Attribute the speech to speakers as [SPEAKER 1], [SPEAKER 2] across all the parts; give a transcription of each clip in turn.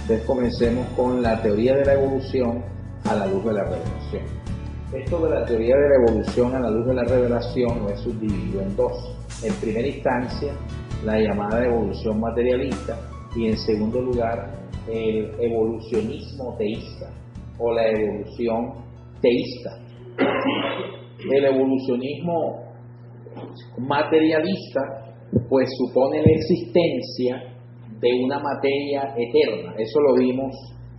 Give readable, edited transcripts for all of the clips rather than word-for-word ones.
[SPEAKER 1] Entonces comencemos con la teoría de la evolución a la luz de la revelación. Esto de la teoría de la evolución a la luz de la revelación lo he subdividido en dos. En primera instancia, la llamada evolución materialista, y en segundo lugar, el evolucionismo teísta o la evolución teísta. El evolucionismo materialista pues supone la existencia de una materia eterna. Eso lo vimos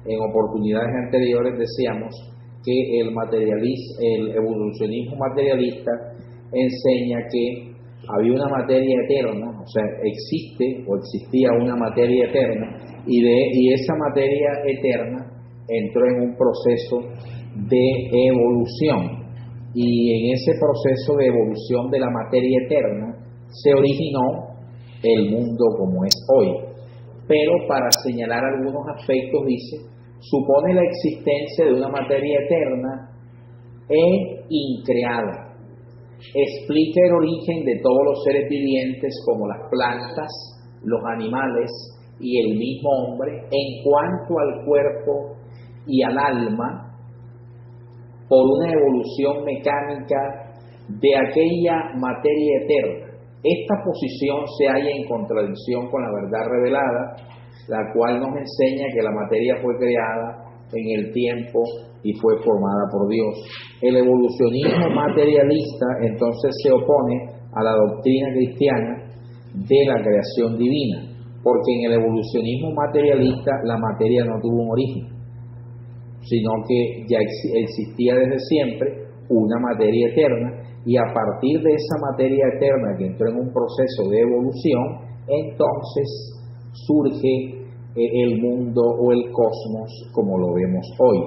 [SPEAKER 1] en oportunidades anteriores. Decíamos que el evolucionismo materialista enseña que había una materia eterna, o sea, existe o existía una materia eterna, y esa materia eterna entró en un proceso de evolución, y en ese proceso de evolución de la materia eterna se originó el mundo como es hoy. Pero para señalar algunos aspectos dice, supone la existencia de una materia eterna e increada. Explica el origen de todos los seres vivientes como las plantas, los animales y el mismo hombre en cuanto al cuerpo y al alma por una evolución mecánica de aquella materia eterna. Esta posición se halla en contradicción con la verdad revelada, la cual nos enseña que la materia fue creada en el tiempo y fue formada por Dios. El evolucionismo materialista entonces se opone a la doctrina cristiana de la creación divina, porque en el evolucionismo materialista la materia no tuvo un origen, sino que ya existía desde siempre una materia eterna, y a partir de esa materia eterna que entró en un proceso de evolución, entonces surge el mundo o el cosmos como lo vemos hoy.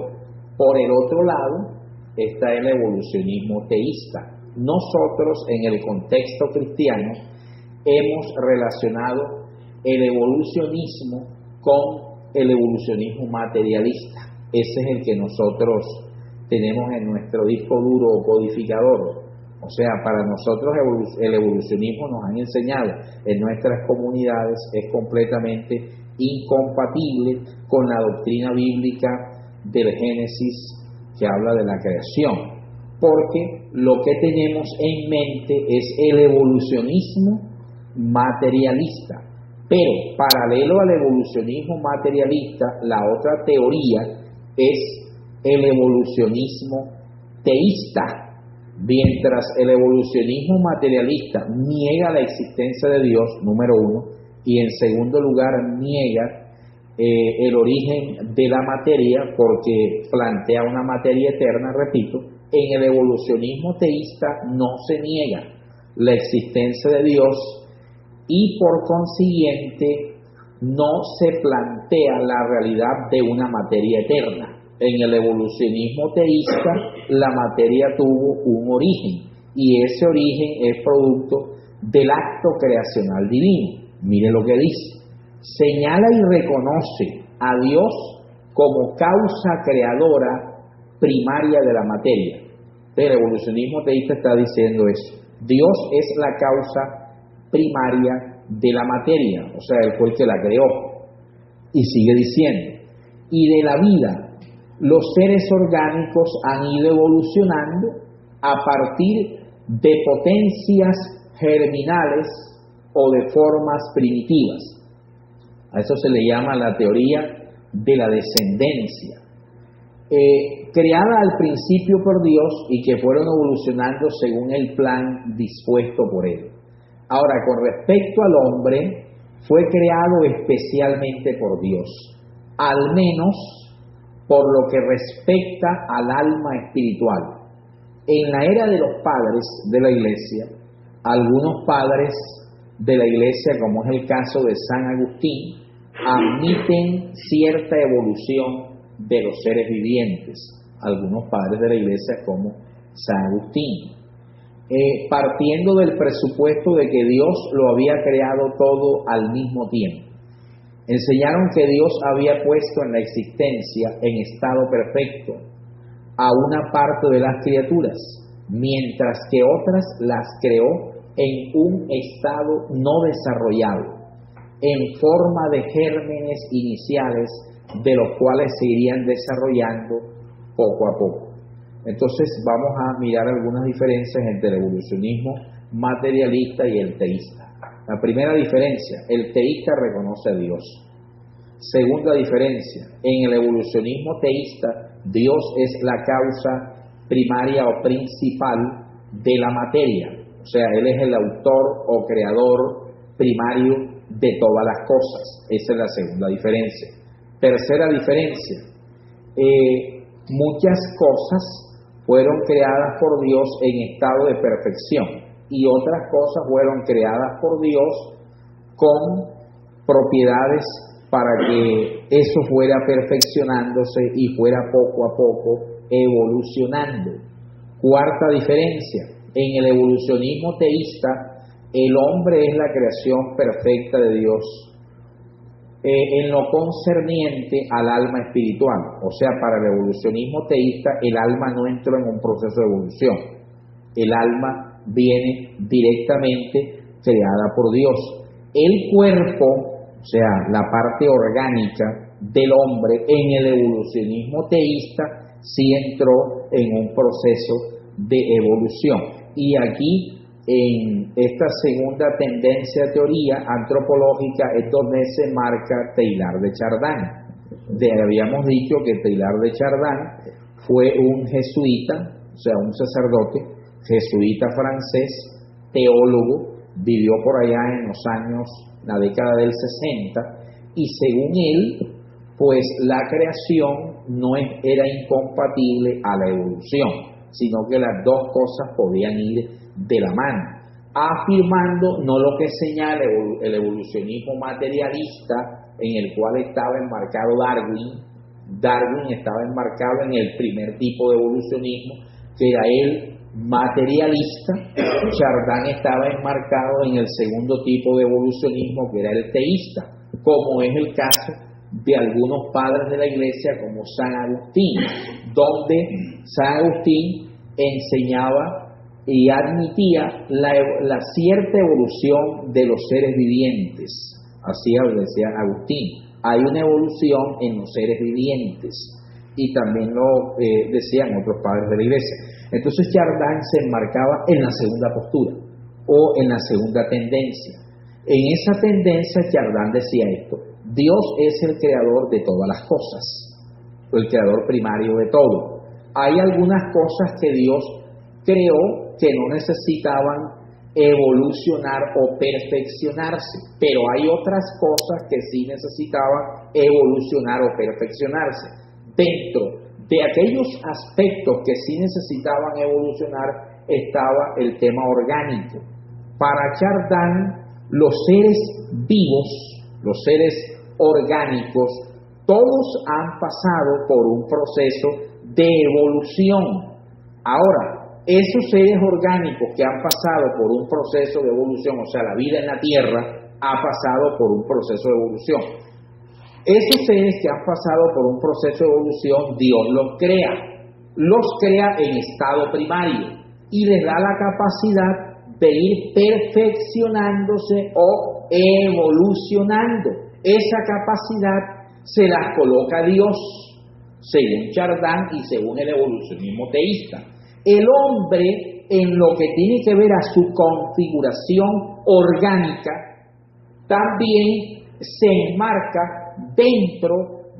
[SPEAKER 1] Por el otro lado está el evolucionismo teísta. Nosotros en el contexto cristiano hemos relacionado el evolucionismo con el evolucionismo materialista. Ese es el que nosotros tenemos en nuestro disco duro o codificador. O sea, para nosotros el evolucionismo, nos han enseñado en nuestras comunidades, es completamente incompatible con la doctrina bíblica del Génesis que habla de la creación, porque lo que tenemos en mente es el evolucionismo materialista. Pero paralelo al evolucionismo materialista, la otra teoría es el evolucionismo teísta. Mientras el evolucionismo materialista niega la existencia de Dios, número uno, y en segundo lugar niega el origen de la materia, porque plantea una materia eterna, repito, en el evolucionismo teísta no se niega la existencia de Dios y por consiguiente no se plantea la realidad de una materia eterna. En el evolucionismo teísta la materia tuvo un origen, y ese origen es producto del acto creacional divino. Mire lo que dice: señala y reconoce a Dios como causa creadora primaria de la materia. El evolucionismo teísta está diciendo eso. Dios es la causa primaria de la materia, o sea, Él fue el que la creó. Y sigue diciendo, y de la vida los seres orgánicos han ido evolucionando a partir de potencias germinales o de formas primitivas. A eso se le llama la teoría de la descendencia, creada al principio por Dios y que fueron evolucionando según el plan dispuesto por Él. Ahora, con respecto al hombre, fue creado especialmente por Dios, al menos por lo que respecta al alma espiritual. En la era de los padres de la Iglesia, algunos padres de la Iglesia, como es el caso de San Agustín, admiten cierta evolución de los seres vivientes. Algunos padres de la Iglesia como San Agustín, partiendo del presupuesto de que Dios lo había creado todo al mismo tiempo. Enseñaron que Dios había puesto en la existencia en estado perfecto a una parte de las criaturas, mientras que otras las creó en un estado no desarrollado, en forma de gérmenes iniciales de los cuales se irían desarrollando poco a poco. Entonces vamos a mirar algunas diferencias entre el evolucionismo materialista y el teísta. La primera diferencia, el teísta reconoce a Dios. Segunda diferencia, en el evolucionismo teísta, Dios es la causa primaria o principal de la materia. O sea, Él es el autor o creador primario de todas las cosas. Esa es la segunda diferencia. Tercera diferencia, muchas cosas fueron creadas por Dios en estado de perfección y otras cosas fueron creadas por Dios con propiedades para que eso fuera perfeccionándose y fuera poco a poco evolucionando. Cuarta diferencia, en el evolucionismo teísta, el hombre es la creación perfecta de Dios en lo concerniente al alma espiritual. O sea, para el evolucionismo teísta, el alma no entró en un proceso de evolución. El alma viene directamente creada por Dios. El cuerpo, o sea, la parte orgánica del hombre, en el evolucionismo teísta, sí entró en un proceso de evolución. Y aquí, en esta segunda tendencia teoría antropológica, es donde se marca Teilhard de Chardin. Habíamos dicho que Teilhard de Chardin fue un jesuita, o sea, un sacerdote jesuita francés, teólogo, vivió por allá en los años, la década del 60, y según él, pues la creación no era incompatible a la evolución, sino que las dos cosas podían ir de la mano, afirmando no lo que señala el evolucionismo materialista, en el cual estaba enmarcado Darwin estaba enmarcado en el primer tipo de evolucionismo, que era el materialista. Chardin estaba enmarcado en el segundo tipo de evolucionismo, que era el teísta, como es el caso de algunos padres de la Iglesia, como San Agustín, donde San Agustín enseñaba y admitía la cierta evolución de los seres vivientes. Así decía Agustín, hay una evolución en los seres vivientes, y también lo decían otros padres de la Iglesia. Entonces Chardin se enmarcaba en la segunda postura o en la segunda tendencia. En esa tendencia Chardin decía esto: Dios es el creador de todas las cosas, el creador primario de todo. Hay algunas cosas que Dios creó que no necesitaban evolucionar o perfeccionarse, pero hay otras cosas que sí necesitaban evolucionar o perfeccionarse. Dentro de aquellos aspectos que sí necesitaban evolucionar estaba el tema orgánico. Para Chardin, los seres vivos, los seres orgánicos, todos han pasado por un proceso de evolución. Ahora, esos seres orgánicos que han pasado por un proceso de evolución, o sea, la vida en la Tierra ha pasado por un proceso de evolución. Esos seres que han pasado por un proceso de evolución, Dios los crea en estado primario y les da la capacidad de ir perfeccionándose o evolucionando. Esa capacidad se la coloca Dios, según Chardin y según el evolucionismo teísta. El hombre, en lo que tiene que ver a su configuración orgánica, también se enmarca dentro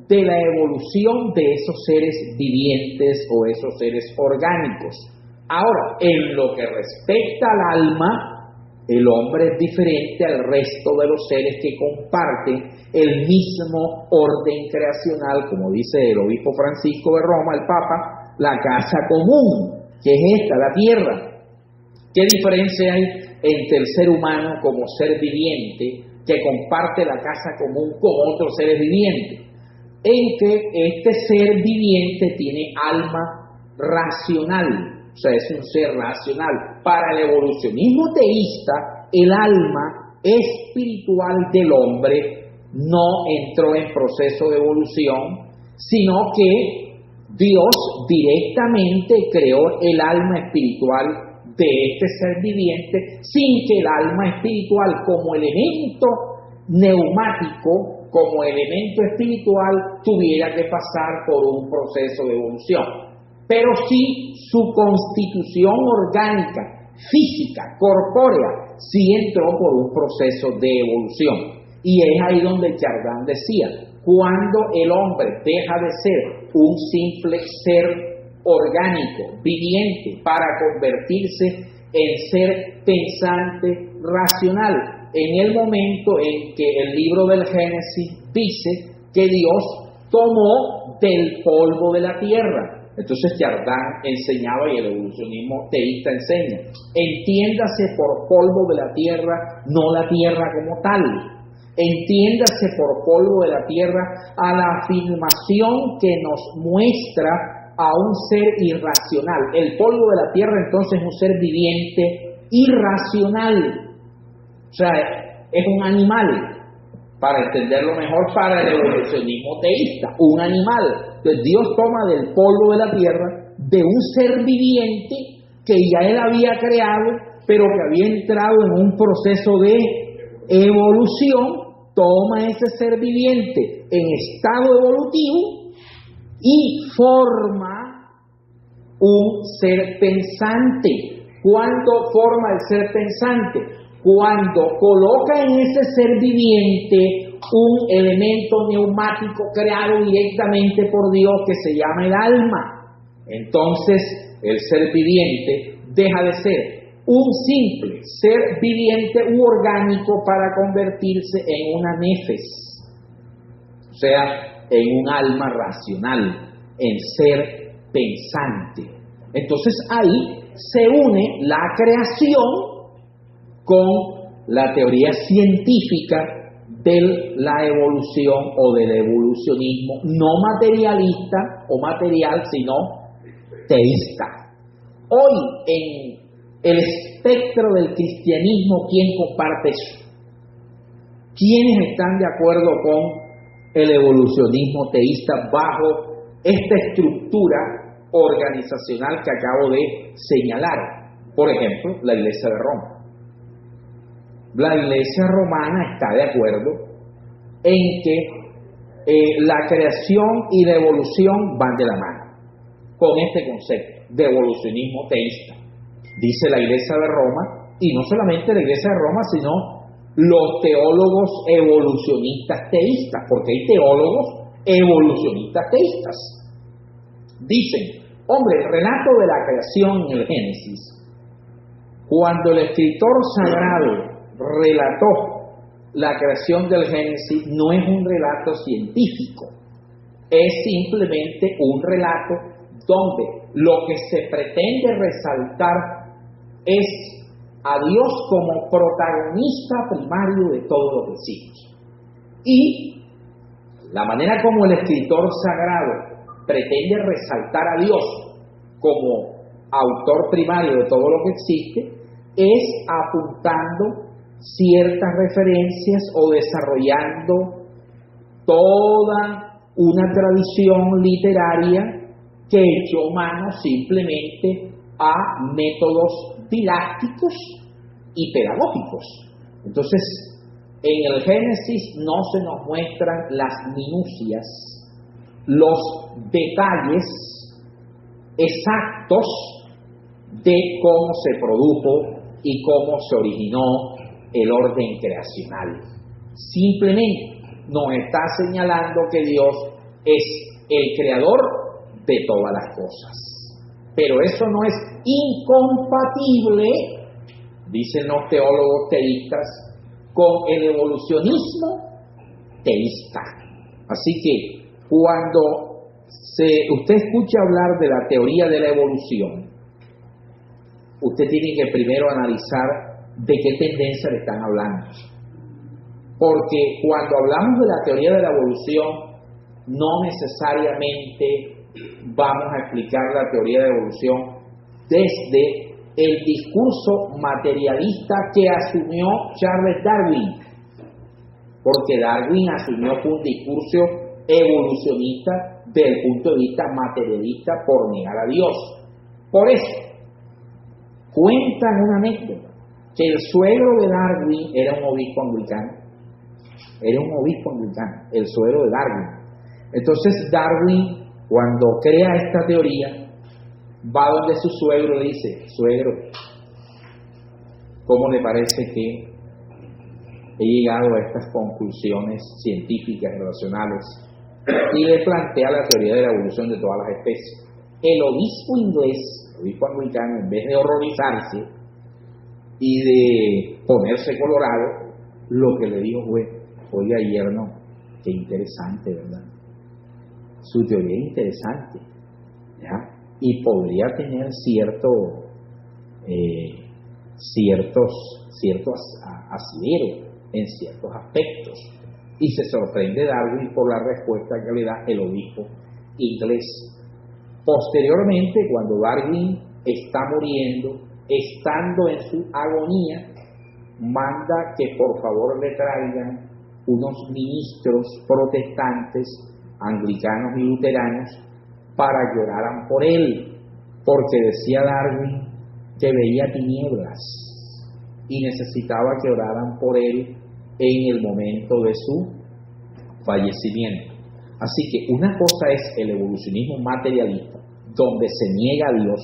[SPEAKER 1] de la evolución de esos seres vivientes o esos seres orgánicos. Ahora, en lo que respecta al alma, el hombre es diferente al resto de los seres que comparten el mismo orden creacional, como dice el obispo Francisco de Roma, el Papa, la casa común, que es esta, la tierra. ¿Qué diferencia hay entre el ser humano como ser viviente que comparte la casa común con otros seres vivientes? En que este ser viviente tiene alma racional, o sea, es un ser racional. Para el evolucionismo teísta, el alma espiritual del hombre no entró en proceso de evolución, sino que Dios directamente creó el alma espiritual de este ser viviente, sin que el alma espiritual como elemento neumático como elemento espiritual, tuviera que pasar por un proceso de evolución. Pero sí su constitución orgánica, física, corpórea, sí entró por un proceso de evolución. Y es ahí donde Chardin decía, cuando el hombre deja de ser un simple ser orgánico, viviente, para convertirse en ser pensante, racional, en el momento en que el libro del Génesis dice que Dios tomó del polvo de la tierra. Entonces Chardin enseñaba, y el evolucionismo teísta enseña, entiéndase por polvo de la tierra, no la tierra como tal. Entiéndase por polvo de la tierra a la afirmación que nos muestra a un ser irracional. El polvo de la tierra entonces es un ser viviente irracional. O sea, es un animal, para entenderlo mejor para el evolucionismo teísta, un animal. Entonces Dios toma del polvo de la tierra, de un ser viviente que ya Él había creado, pero que había entrado en un proceso de evolución, toma ese ser viviente en estado evolutivo y forma un ser pensante. ¿Cuándo forma el ser pensante? Cuando coloca en ese ser viviente un elemento neumático creado directamente por Dios que se llama el alma. Entonces el ser viviente deja de ser un simple ser viviente u orgánico para convertirse en una nefes, o sea, en un alma racional, en ser pensante. Entonces ahí se une la creación con la teoría científica de la evolución o del evolucionismo, no materialista o material, sino teísta. Hoy en el espectro del cristianismo, ¿quién comparte eso? ¿Quiénes están de acuerdo con el evolucionismo teísta bajo esta estructura organizacional que acabo de señalar? Por ejemplo, la Iglesia de Roma. La Iglesia romana está de acuerdo en que la creación y la evolución van de la mano con este concepto de evolucionismo teísta. Dice la Iglesia de Roma, y no solamente la Iglesia de Roma, sino los teólogos evolucionistas teístas, porque hay teólogos evolucionistas teístas. Dicen, hombre, el relato de la creación en el Génesis, cuando el escritor sagrado relató la creación del Génesis, no es un relato científico, es simplemente un relato donde lo que se pretende resaltar es a Dios como protagonista primario de todo lo que existe. Y la manera como el escritor sagrado pretende resaltar a Dios como autor primario de todo lo que existe es apuntando ciertas referencias o desarrollando toda una tradición literaria que echó mano simplemente a métodos didácticos y pedagógicos. Entonces, en el Génesis no se nos muestran las minucias, los detalles exactos de cómo se produjo y cómo se originó el orden creacional. Simplemente nos está señalando que Dios es el creador de todas las cosas. Pero eso no es incompatible, dicen los teólogos teístas, con el evolucionismo teísta. Así que cuando usted escucha hablar de la teoría de la evolución, usted tiene que primero analizar de qué tendencia le están hablando. Porque cuando hablamos de la teoría de la evolución, no necesariamente vamos a explicar la teoría de la evolución desde el discurso materialista que asumió Charles Darwin, porque Darwin asumió un discurso evolucionista desde el punto de vista materialista por negar a Dios. Por eso, cuentan una anécdota, que el suegro de Darwin era un obispo anglicano. era un obispo anglicano, el suegro de Darwin. Entonces Darwin, cuando crea esta teoría, va donde su suegro y le dice: suegro, ¿cómo le parece que he llegado a estas conclusiones científicas y relacionales? Y le plantea la teoría de la evolución de todas las especies. El obispo inglés, el obispo anglicano, en vez de horrorizarse y de ponerse colorado, lo que le dijo fue: oiga, yerno, qué interesante, ¿verdad? Su teoría es interesante, ¿ya? Y podría tener ciertos asideros en ciertos aspectos. Y se sorprende Darwin por la respuesta que le da el obispo inglés. Posteriormente, cuando Darwin está muriendo, estando en su agonía, manda que por favor le traigan unos ministros protestantes, anglicanos y luteranos, para que oraran por él, porque decía Darwin que veía tinieblas y necesitaba que oraran por él en el momento de su fallecimiento. Así que una cosa es el evolucionismo materialista, donde se niega a Dios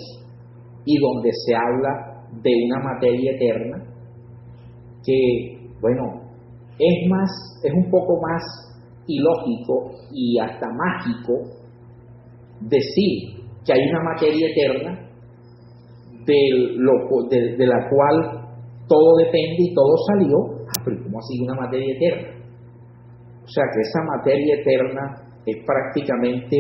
[SPEAKER 1] y donde se habla de una materia eterna que, bueno, es un poco más ilógico y hasta mágico decir que hay una materia eterna de la cual todo depende y todo salió. Pero ¿cómo así una materia eterna? O sea que esa materia eterna es prácticamente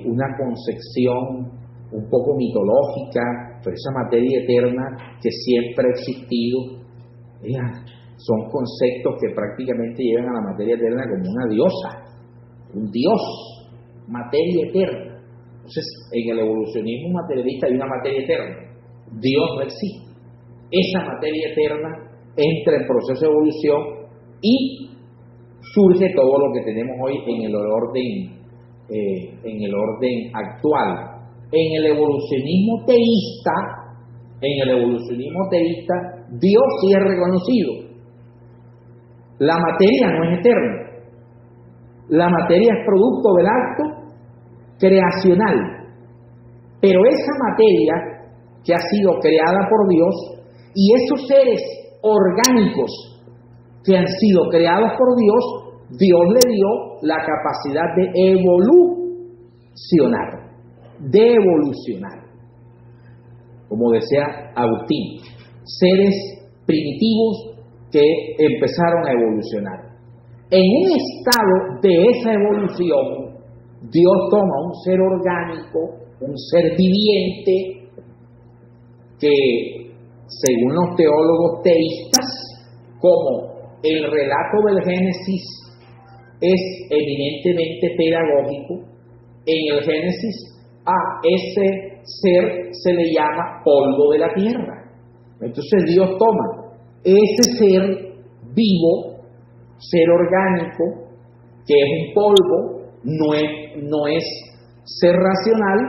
[SPEAKER 1] una concepción un poco mitológica, pero esa materia eterna que siempre ha existido, son conceptos que prácticamente llevan a la materia eterna como una diosa, un dios, materia eterna. Entonces, en el evolucionismo materialista hay una materia eterna, Dios no existe. Esa materia eterna entra en proceso de evolución y surge todo lo que tenemos hoy en el orden actual. En el evolucionismo teísta, Dios sí es reconocido. La materia no es eterna. La materia es producto del acto creacional. Pero esa materia que ha sido creada por Dios y esos seres orgánicos que han sido creados por Dios, Dios le dio la capacidad de evolucionar. Como decía Agustín, seres primitivos que empezaron a evolucionar. En un estado de esa evolución, Dios toma un ser orgánico, un ser viviente, que según los teólogos teístas, como el relato del Génesis es eminentemente pedagógico, en el Génesis a ese ser se le llama polvo de la tierra. Entonces Dios toma ese ser vivo, ser orgánico, que es un polvo, no es ser racional,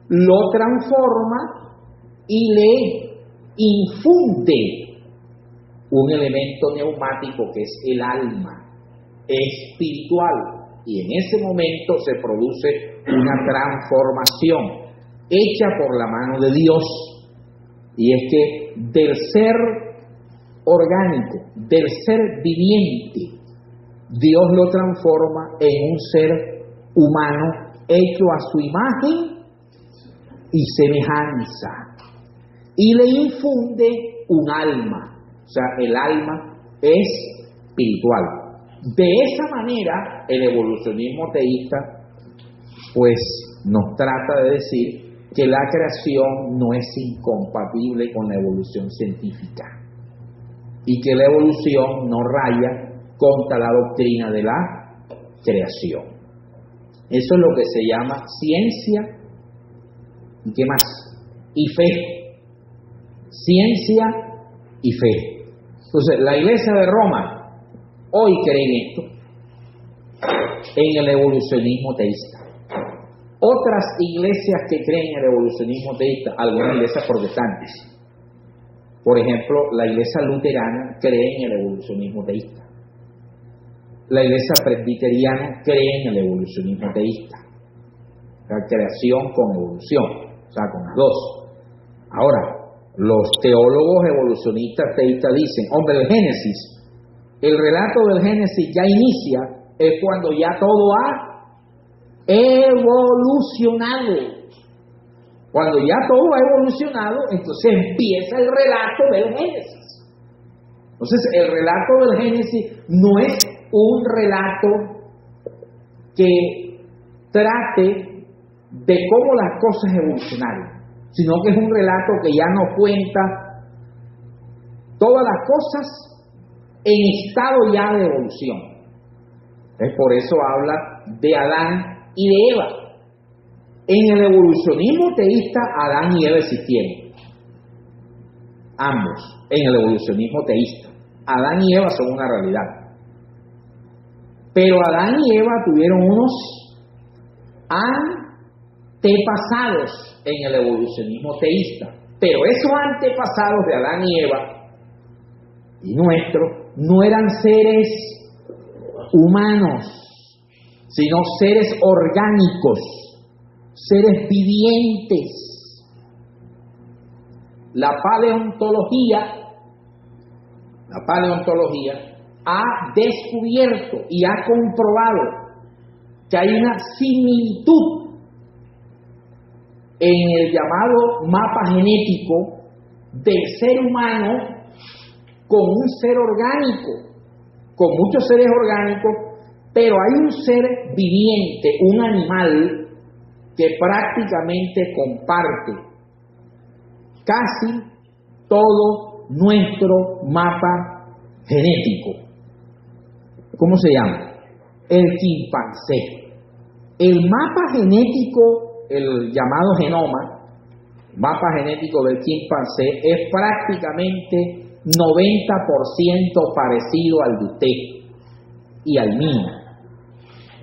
[SPEAKER 1] lo transforma y le infunde un elemento neumático que es el alma espiritual, y en ese momento se produce una transformación hecha por la mano de Dios, y es que del ser orgánico, del ser viviente, Dios lo transforma en un ser humano hecho a su imagen y semejanza, y le infunde un alma, o sea, el alma es espiritual. De esa manera, el evolucionismo teísta pues nos trata de decir que la creación no es incompatible con la evolución científica y que la evolución no raya contra la doctrina de la creación. Eso es lo que se llama ciencia y ¿qué más? Y fe. Ciencia y fe. Entonces, la Iglesia de Roma hoy cree en esto, en el evolucionismo teísta. Otras iglesias que creen en el evolucionismo teísta, algunas iglesias protestantes, por ejemplo, la iglesia luterana cree en el evolucionismo teísta. La iglesia presbiteriana cree en el evolucionismo teísta, la creación con evolución, o sea, con las dos. Ahora, los teólogos evolucionistas teístas dicen, hombre, el relato del Génesis ya inicia, es cuando ya todo ha evolucionado. Cuando ya todo ha evolucionado, entonces empieza el relato del Génesis. Entonces, el relato del Génesis no es un relato que trate de cómo las cosas evolucionaron, sino que es un relato que ya nos cuenta todas las cosas en estado ya de evolución. Por eso habla de Adán y de Eva. En el evolucionismo teísta, Adán y Eva existieron. Ambos, en el evolucionismo teísta. Adán y Eva son una realidad. Pero Adán y Eva tuvieron unos antepasados en el evolucionismo teísta. Pero esos antepasados de Adán y Eva y nuestros no eran seres humanos, sino seres orgánicos, seres vivientes. La paleontología ha descubierto y ha comprobado que hay una similitud en el llamado mapa genético del ser humano con un ser orgánico, con muchos seres orgánicos, pero hay un ser viviente, un animal que prácticamente comparte casi todo nuestro mapa genético. ¿Cómo se llama? El chimpancé. El mapa genético, el llamado genoma, mapa genético del chimpancé, es prácticamente 90% parecido al de usted y al mío.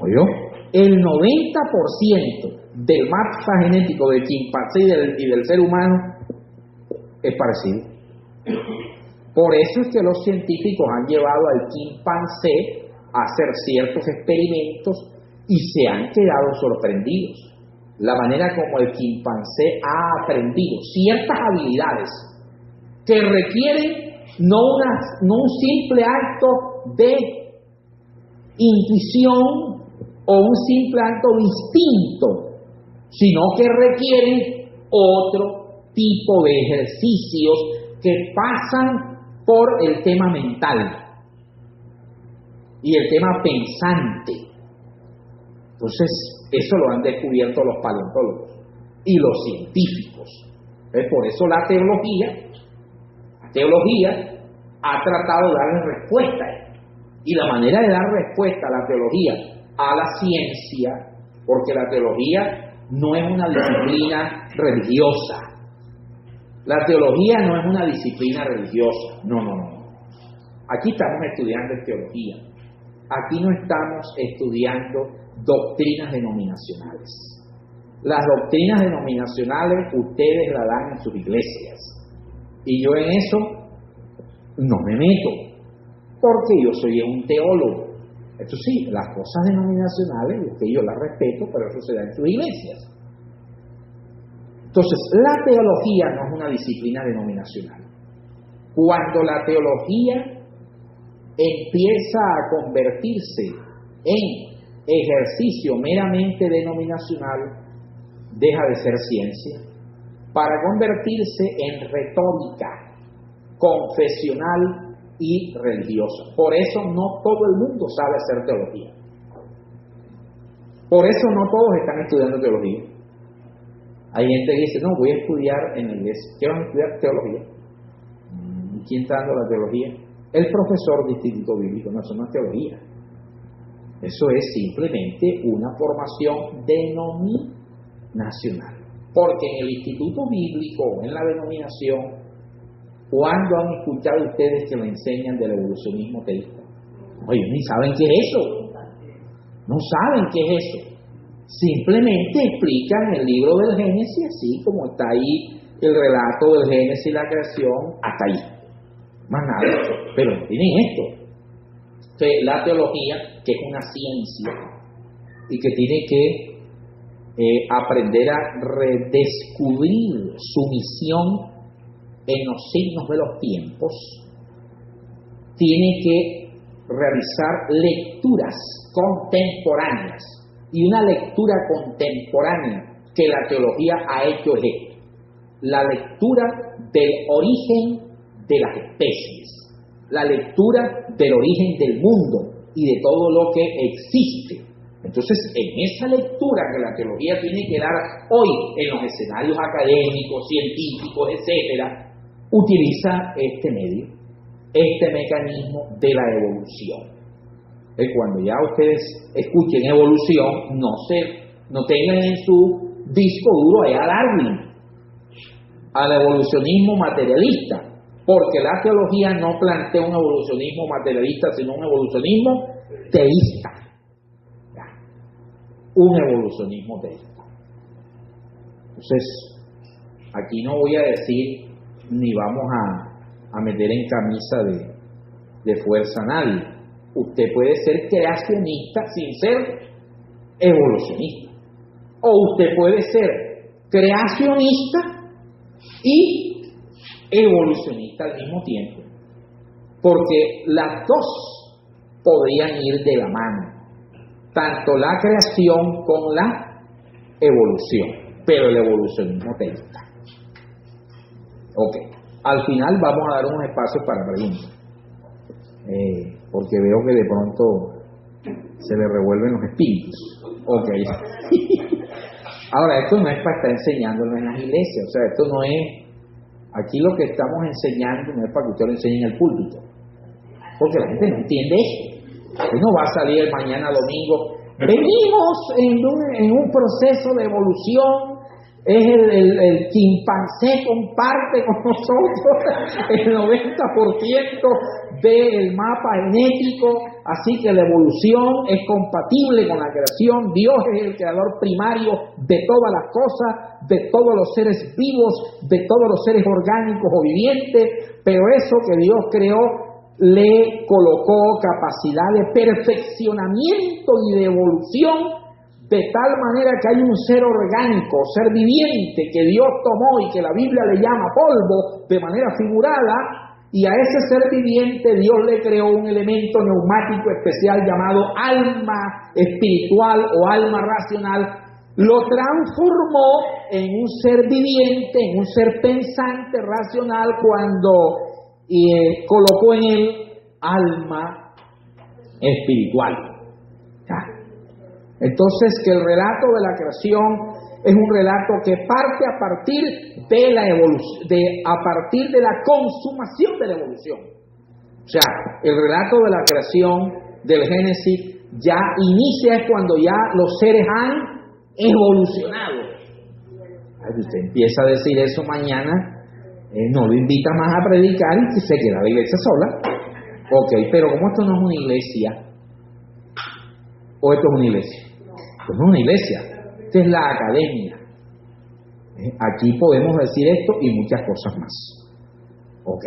[SPEAKER 1] ¿Oyó? El 90% del mapa genético del chimpancé y del ser humano es parecido. Por eso es que los científicos han llevado al chimpancé a hacer ciertos experimentos y se han quedado sorprendidos. La manera como el chimpancé ha aprendido ciertas habilidades que requieren no un simple acto de intuición o un simple acto de instinto, sino que requieren otro tipo de ejercicios que pasan por el tema mental y el tema pensante. Entonces, eso lo han descubierto los paleontólogos y los científicos. Por eso la teología ha tratado de darle respuesta a esto. Y la manera de dar respuesta a la teología, a la ciencia, porque la teología no es una disciplina religiosa. La teología no es una disciplina religiosa. No. Aquí estamos estudiando teología. Aquí no estamos estudiando doctrinas denominacionales. Las doctrinas denominacionales ustedes las dan en sus iglesias. Y yo en eso no me meto, porque yo soy un teólogo. Esto sí, las cosas denominacionales, yo las respeto, pero eso se da en sus iglesias. Entonces, la teología no es una disciplina denominacional. Cuando la teología empieza a convertirse en ejercicio meramente denominacional, deja de ser ciencia para convertirse en retórica confesional y religiosa. Por eso no todo el mundo sabe hacer teología. Por eso no todos están estudiando teología. Hay gente que dice, no, voy a estudiar en la iglesia. ¿Qué van a estudiar? Teología. ¿Quién está dando la teología? El profesor de instituto bíblico. No, eso no es teología. Eso es simplemente una formación denominacional. Porque en el instituto bíblico, en la denominación, ¿cuándo han escuchado ustedes que le enseñan del evolucionismo teísta? Oye, ni saben qué es eso. No saben qué es eso. Simplemente explican el libro del Génesis, así como está ahí el relato del Génesis y la creación, hasta ahí. Más nada. Pero no tienen esto. Que la teología que es una ciencia y que tiene que aprender a redescubrir su misión en los signos de los tiempos, tiene que realizar lecturas contemporáneas. Y una lectura contemporánea que la teología ha hecho es esto: la lectura del origen de las especies, la lectura del origen del mundo y de todo lo que existe. Entonces, en esa lectura que la teología tiene que dar hoy en los escenarios académicos, científicos, etcétera, utiliza este medio, este mecanismo de la evolución. Cuando ya ustedes escuchen evolución, no tengan en su disco duro allá a Darwin, al evolucionismo materialista, porque la teología no plantea un evolucionismo materialista, sino un evolucionismo teísta. Un evolucionismo teísta. Entonces, aquí no voy a decir ni vamos a meter en camisa de fuerza a nadie. Usted puede ser creacionista sin ser evolucionista. O usted puede ser creacionista y evolucionista al mismo tiempo. Porque las dos podrían ir de la mano. Tanto la creación como la evolución. Pero el evolucionismo teísta. Ok. Al final vamos a dar unos espacios para preguntas. Porque veo que de pronto se le revuelven los espíritus. Ok. Ahora, esto no es para estar enseñándolo en las iglesias. O sea, esto no es... Aquí lo que estamos enseñando no es para que usted lo enseñe en el púlpito. Porque la gente no entiende esto. Usted no va a salir mañana domingo. Venimos en un proceso de evolución. Es el chimpancé comparte con nosotros el 90% del mapa genético, así que la evolución es compatible con la creación. Dios es el creador primario de todas las cosas, de todos los seres vivos, de todos los seres orgánicos o vivientes, pero eso que Dios creó le colocó capacidad de perfeccionamiento y de evolución, de tal manera que hay un ser orgánico, ser viviente, que Dios tomó y que la Biblia le llama polvo de manera figurada, y a ese ser viviente Dios le creó un elemento neumático especial llamado alma espiritual o alma racional, lo transformó en un ser viviente, en un ser pensante, racional, cuando colocó en él alma espiritual. Entonces, que el relato de la creación es un relato que parte a partir de la evolución, a partir de la consumación de la evolución. O sea, el relato de la creación del Génesis ya inicia cuando ya los seres han evolucionado. Si usted empieza a decir eso mañana, no lo invita más a predicar y se queda la iglesia sola. Ok, pero como esto no es una iglesia, o esto es una iglesia, pues no es una iglesia, esta es la academia. Aquí podemos decir esto y muchas cosas más. Ok,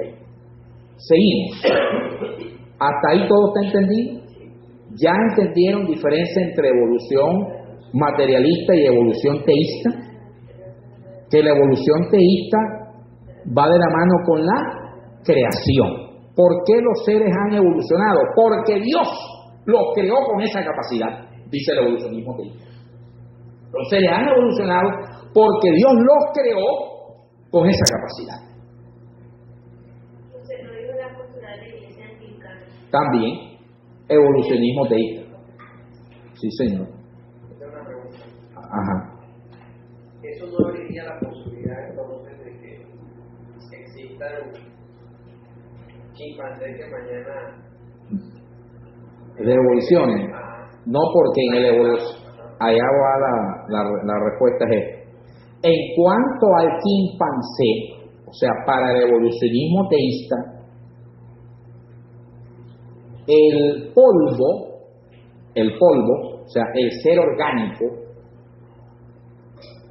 [SPEAKER 1] seguimos. ¿Hasta ahí todo está entendido? ¿Ya entendieron diferencia entre evolución materialista y evolución teísta? Que la evolución teísta va de la mano con la creación. ¿Por qué los seres han evolucionado? Porque Dios los creó con esa capacidad, dice el evolucionismo teísta. Los seres han evolucionado porque Dios los creó con esa capacidad.
[SPEAKER 2] Usted no dijo la postura de la iglesia anglicana.
[SPEAKER 1] También, evolucionismo teísta. Sí, señor.
[SPEAKER 3] Tengo una pregunta.
[SPEAKER 1] Ajá.
[SPEAKER 3] ¿Eso no abriría la posibilidad entonces de que existan chimpancés que mañana
[SPEAKER 1] De evoluciones? No, porque en el evolución, allá va la respuesta es esta. En cuanto al chimpancé, o sea, para el evolucionismo teísta, el polvo, o sea, el ser orgánico,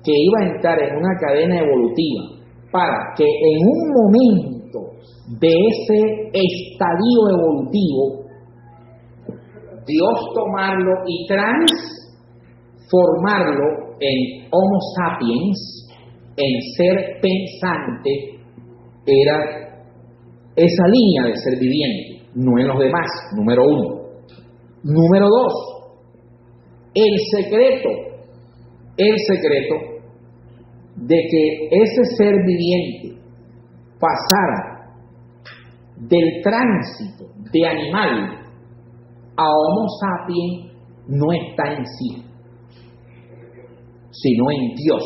[SPEAKER 1] que iba a entrar en una cadena evolutiva para que en un momento de ese estadio evolutivo Dios tomarlo y transformarlo en Homo sapiens, en ser pensante, era esa línea de ser viviente, no en los demás, número uno. Número dos, el secreto de que ese ser viviente pasara del tránsito de animal a Homo sapiens no está en sí, sino en Dios,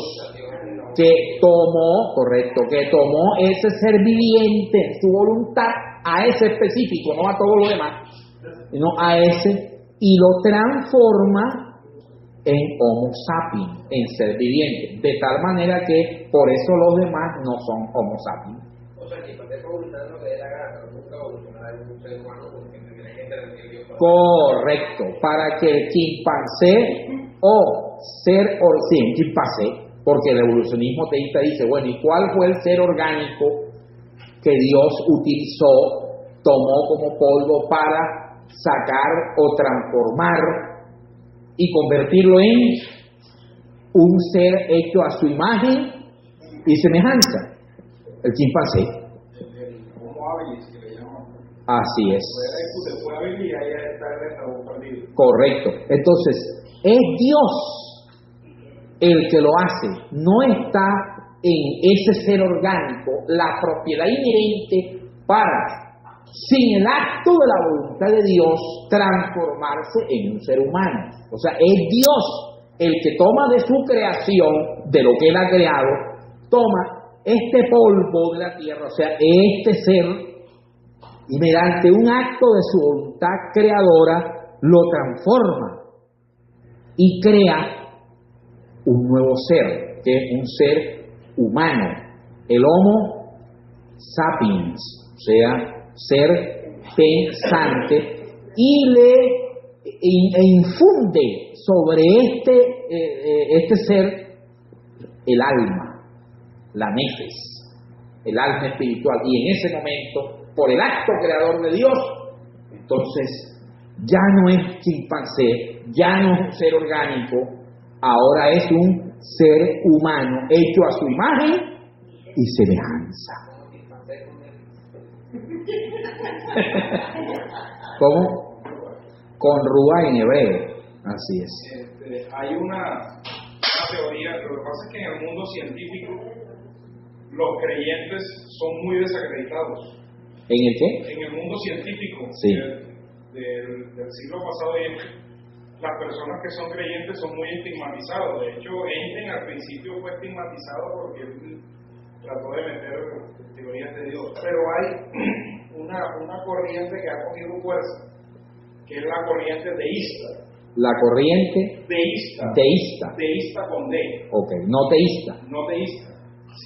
[SPEAKER 1] que tomó ese ser viviente en su voluntad, a ese específico, no a todos los demás, sino a ese, y lo transforma en Homo sapiens, en ser viviente, de tal manera que por eso los demás no son Homo sapiens.
[SPEAKER 3] O sea, que para evolucionar lo que dé la gana, pero nunca evolucionará en un ser humano porque tiene que tener Dios.
[SPEAKER 1] Correcto, para que el chimpancé un chimpancé, porque el evolucionismo teísta dice, bueno, ¿y cuál fue el ser orgánico que Dios utilizó, tomó como polvo para sacar o transformar y convertirlo en un ser hecho a su imagen y semejanza? El chimpancé. Así es. Correcto. Entonces, es Dios el que lo hace. No está en ese ser orgánico la propiedad inherente para, sin el acto de la voluntad de Dios, transformarse en un ser humano. O sea, es Dios el que toma de su creación, de lo que Él ha creado, toma este polvo de la tierra, o sea, este ser, y mediante un acto de su voluntad creadora, lo transforma y crea un nuevo ser, que es un ser humano, el Homo sapiens, o sea, ser pensante, y le infunde sobre este ser el alma, la nefes, el alma espiritual, y en ese momento, por el acto creador de Dios, entonces ya no es chimpancé, ya no es un ser orgánico, ahora es un ser humano hecho a su imagen y semejanza. ¿Cómo? Con Rúa en hebreo, así es.
[SPEAKER 4] Hay una teoría, lo que pasa es que en el mundo científico los creyentes son muy desacreditados.
[SPEAKER 1] ¿En el qué?
[SPEAKER 4] En el mundo científico
[SPEAKER 1] sí.
[SPEAKER 4] del siglo pasado, las personas que son creyentes son muy estigmatizados. De hecho, Einstein al principio fue estigmatizado porque él trató de meter teorías de Dios. Pero hay una corriente que ha cogido fuerza, que es la corriente deísta.
[SPEAKER 1] La corriente
[SPEAKER 4] deísta con D.
[SPEAKER 1] Ok, no teísta.
[SPEAKER 4] No teísta,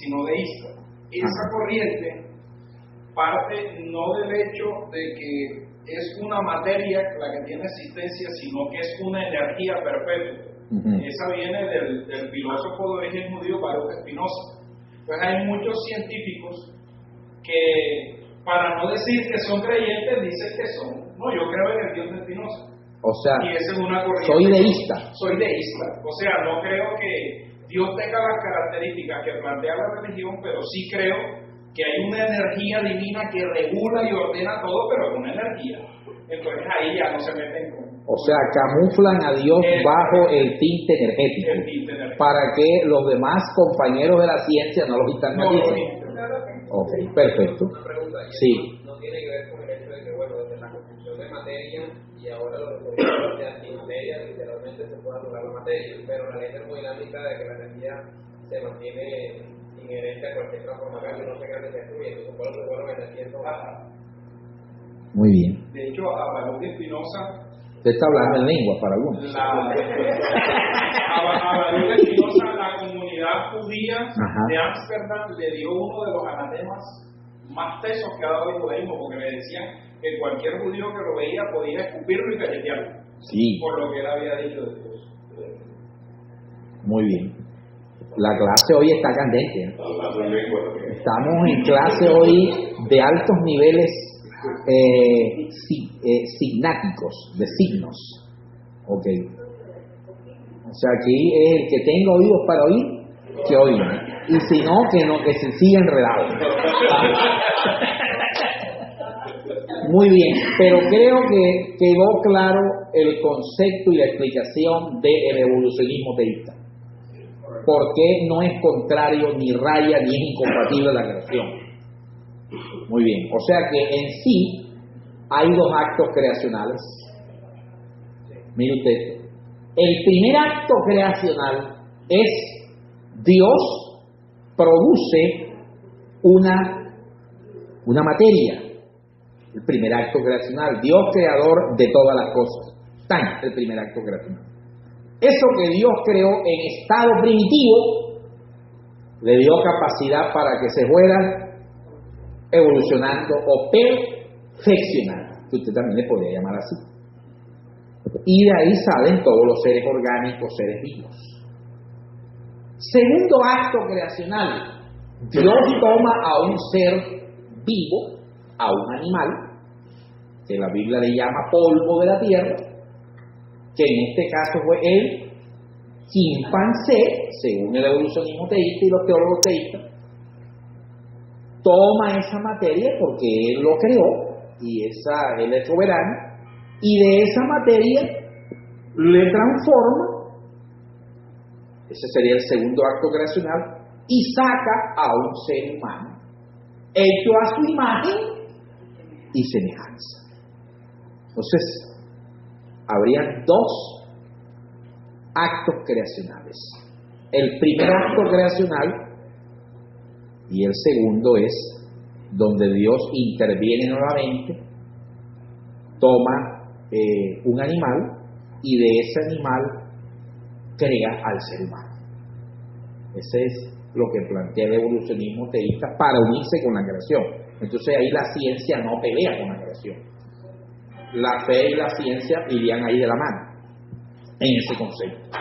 [SPEAKER 4] sino deísta. Esa corriente parte no del hecho de que es una materia la que tiene existencia, sino que es una energía perpetua. Esa viene del filósofo de origen judío Baruch Spinoza. Pues hay muchos científicos que, para no decir que son creyentes, dicen que son. No, yo creo en el Dios de Spinoza.
[SPEAKER 1] O sea,
[SPEAKER 4] y esa es una corriente.
[SPEAKER 1] soy deísta.
[SPEAKER 4] Soy deísta. O sea, no creo que Dios tenga las características que plantea la religión, pero sí creo que hay una energía divina que regula y ordena todo, pero es una energía. Entonces ahí ya no se meten con...
[SPEAKER 1] O sea, camuflan a Dios bajo el tinte energético, para que los demás compañeros de la ciencia no los internalicen. Ok, perfecto.
[SPEAKER 3] Una pregunta,
[SPEAKER 1] sí.
[SPEAKER 3] No tiene que ver con el hecho de que, bueno, desde la construcción de materia y ahora los descubrimientos de antimateria, literalmente se puede anular la materia, pero la ley termodinámica de que la energía se mantiene inherente a cualquier transformación que no se grande se destruye, entonces por eso bueno, energía es
[SPEAKER 1] Muy bien.
[SPEAKER 4] De hecho, a Baruch Spinoza,
[SPEAKER 1] usted está hablando en lengua para algunos.
[SPEAKER 4] A Baruch Spinoza, la comunidad judía de Ámsterdam le dio uno de los anatemas más tesos que ha dado el judaísmo, porque le decían que cualquier judío que lo veía podía escupirlo y cachetearlo.
[SPEAKER 1] Sí.
[SPEAKER 4] Por lo que él había dicho de Dios.
[SPEAKER 1] Muy bien. La clase hoy está candente. Estamos en clase hoy de altos niveles signáticos, de signos. Ok. O sea, aquí es el que tenga oídos para oír, que oiga. Y si no, que se siga enredado. Muy bien, pero creo que quedó claro el concepto y la explicación del evolucionismo teísta. Porque no es contrario, ni raya, ni es incompatible la creación. Muy bien, o sea que en sí hay dos actos creacionales. Mire usted, el primer acto creacional es Dios produce una materia. El primer acto creacional, Dios creador de todas las cosas. Tan, el primer acto creacional. Eso que Dios creó en estado primitivo le dio capacidad para que se fuera evolucionando o perfeccionando, que usted también le podría llamar así. Y de ahí salen todos los seres orgánicos, seres vivos. Segundo acto creacional, Dios toma a un ser vivo, a un animal, que la Biblia le llama polvo de la tierra, que en este caso fue el chimpancé, según el evolucionismo teísta y los teólogos teístas. Toma esa materia porque él lo creó y él es soberano, y de esa materia le transforma, ese sería el segundo acto creacional, y saca a un ser humano hecho a su imagen y semejanza. Entonces, habría dos actos creacionales. El primer acto creacional y el segundo es donde Dios interviene nuevamente, toma un animal y de ese animal crea al ser humano. Ese es lo que plantea el evolucionismo teísta para unirse con la creación. Entonces ahí la ciencia no pelea con la creación. La fe y la ciencia irían ahí de la mano en ese concepto.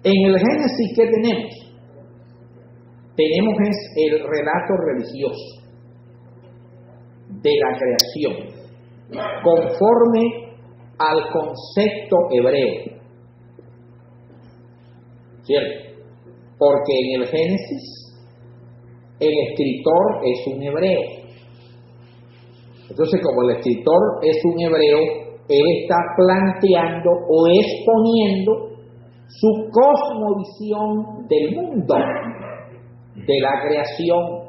[SPEAKER 1] En el Génesis, ¿qué tenemos? Tenemos es el relato religioso de la creación conforme al concepto hebreo, ¿cierto? Porque en el Génesis el escritor es un hebreo. Entonces, como el escritor es un hebreo, él está planteando o exponiendo su cosmovisión del mundo, de la creación,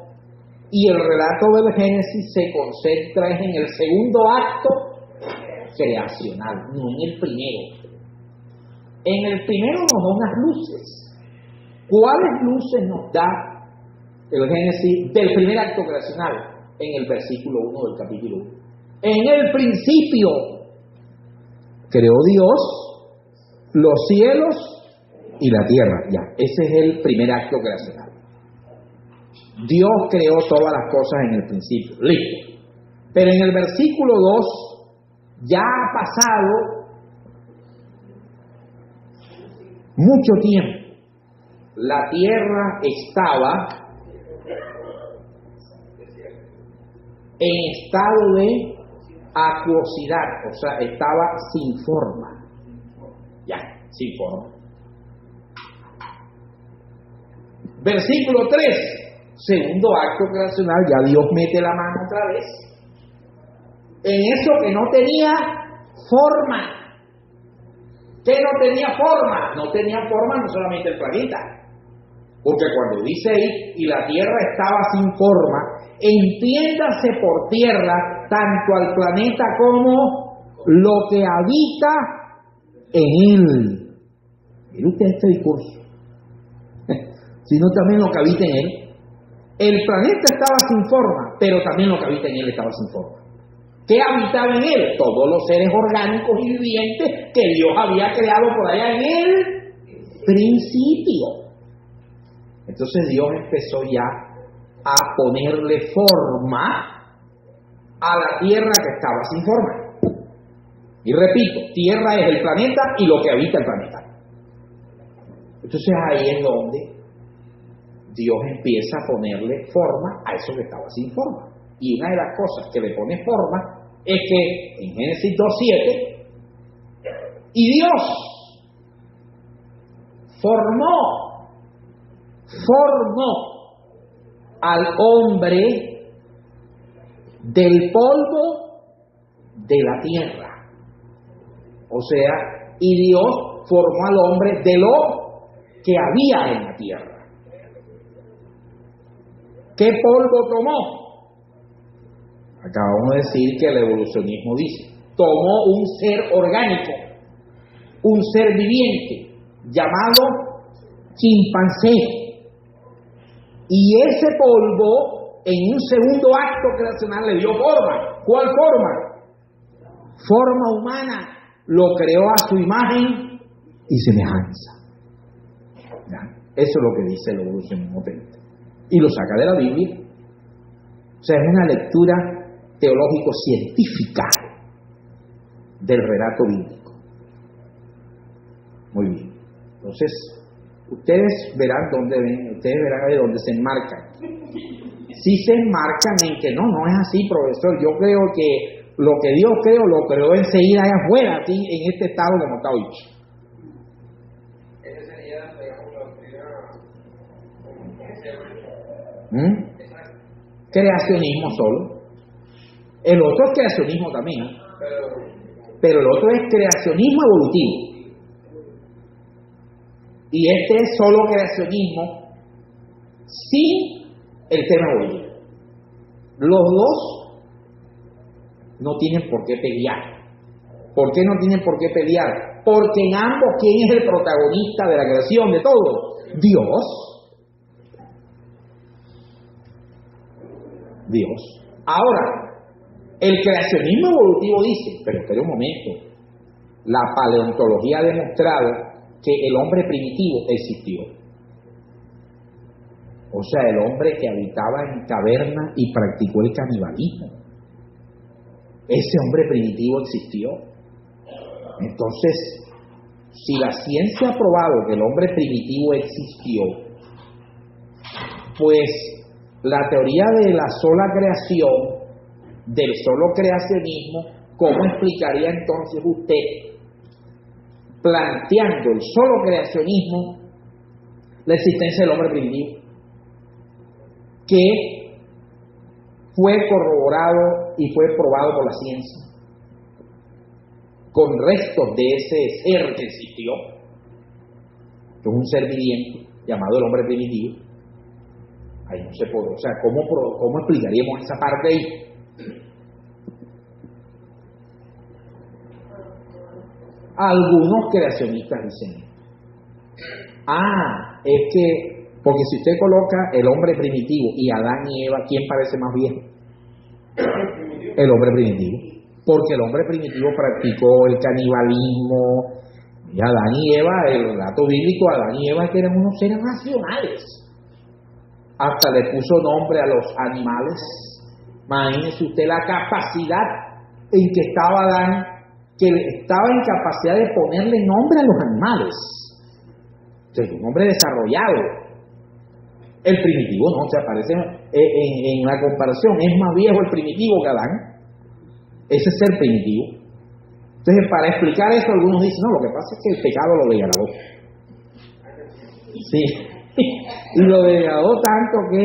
[SPEAKER 1] y el relato del Génesis se concentra en el segundo acto creacional, no en el primero. En el primero nos da unas luces. ¿Cuáles luces nos da el Génesis del primer acto creacional? En el versículo 1 del capítulo 1. En el principio creó Dios los cielos y la tierra. Ya, ese es el primer acto creacional. Dios creó todas las cosas en el principio. Listo. Pero en el versículo 2 ya ha pasado mucho tiempo. La tierra estaba en estado de acuosidad, o sea, estaba sin forma. Ya, sin forma. Versículo 3, segundo acto creacional, ya Dios mete la mano otra vez en eso que no tenía forma. ¿Qué no tenía forma? No tenía forma no solamente el planeta, porque cuando dice ahí, y la tierra estaba sin forma, entiéndase por tierra tanto al planeta como lo que habita en él. Mire usted este discurso. Sino también lo que habita en él. El planeta estaba sin forma, pero también lo que habita en él estaba sin forma. ¿Qué habitaba en él? Todos los seres orgánicos y vivientes que Dios había creado por allá en el principio. Entonces Dios empezó ya a ponerle forma a la tierra que estaba sin forma. Y repito, tierra es el planeta y lo que habita el planeta. Entonces ahí es donde Dios empieza a ponerle forma a eso que estaba sin forma. Y una de las cosas que le pone forma es que en Génesis 2:7, y Dios formó al hombre del polvo de la tierra. O sea, y Dios formó al hombre de lo que había en la tierra. ¿Qué polvo tomó? Acabamos de decir que el evolucionismo dice, tomó un ser orgánico, un ser viviente, llamado chimpancé. Y ese polvo, en un segundo acto creacional, le dio forma. ¿Cuál forma? Forma humana. Lo creó a su imagen y semejanza. ¿Ya? Eso es lo que dice el evolucionismo teísta. Y lo saca de la Biblia. O sea, es una lectura teológico-científica del relato bíblico. Muy bien. Entonces, ustedes verán de dónde se enmarcan. Si se enmarcan en que no es así, profesor. Yo creo que lo que Dios creó, lo creó enseguida allá afuera, así, en este estado como está hoy.
[SPEAKER 3] Ese sería, digamos, la doctrina, ¿cómo se llama?
[SPEAKER 1] Creacionismo solo. El otro es creacionismo también, pero el otro es creacionismo evolutivo. Y este es solo creacionismo sin el tema evolutivo. Los dos no tienen por qué pelear. ¿Por qué no tienen por qué pelear? Porque en ambos, ¿quién es el protagonista de la creación de todo? Dios. Ahora, el creacionismo evolutivo dice, pero espera un momento, la paleontología ha demostrado que el hombre primitivo existió. O sea, el hombre que habitaba en cavernas y practicó el canibalismo. Ese hombre primitivo existió. Entonces, si la ciencia ha probado que el hombre primitivo existió, pues la teoría de la sola creación, del solo creacionismo, ¿cómo explicaría entonces usted, planteando el solo creacionismo, la existencia del hombre primitivo? Que fue corroborado y fue probado por la ciencia, con restos de ese ser que existió, que es un ser viviente llamado el hombre primitivo. Ahí no se puede, o sea, ¿cómo explicaríamos esa parte ahí? Algunos creacionistas dicen, es que, porque si usted coloca el hombre primitivo y Adán y Eva, ¿quién parece más viejo? El hombre primitivo. Porque el hombre primitivo practicó el canibalismo, y Adán y Eva, el relato bíblico, Adán y Eva que eran unos seres racionales. Hasta le puso nombre a los animales. Imagínese usted la capacidad en que estaba Adán, que estaba en capacidad de ponerle nombre a los animales. Entonces, un hombre desarrollado. El primitivo no, se aparece en la comparación, es más viejo el primitivo que Adán, ese ser primitivo. Entonces, para explicar eso, algunos dicen, no, lo que pasa es que el pecado lo degradó. Sí, y lo degradó tanto que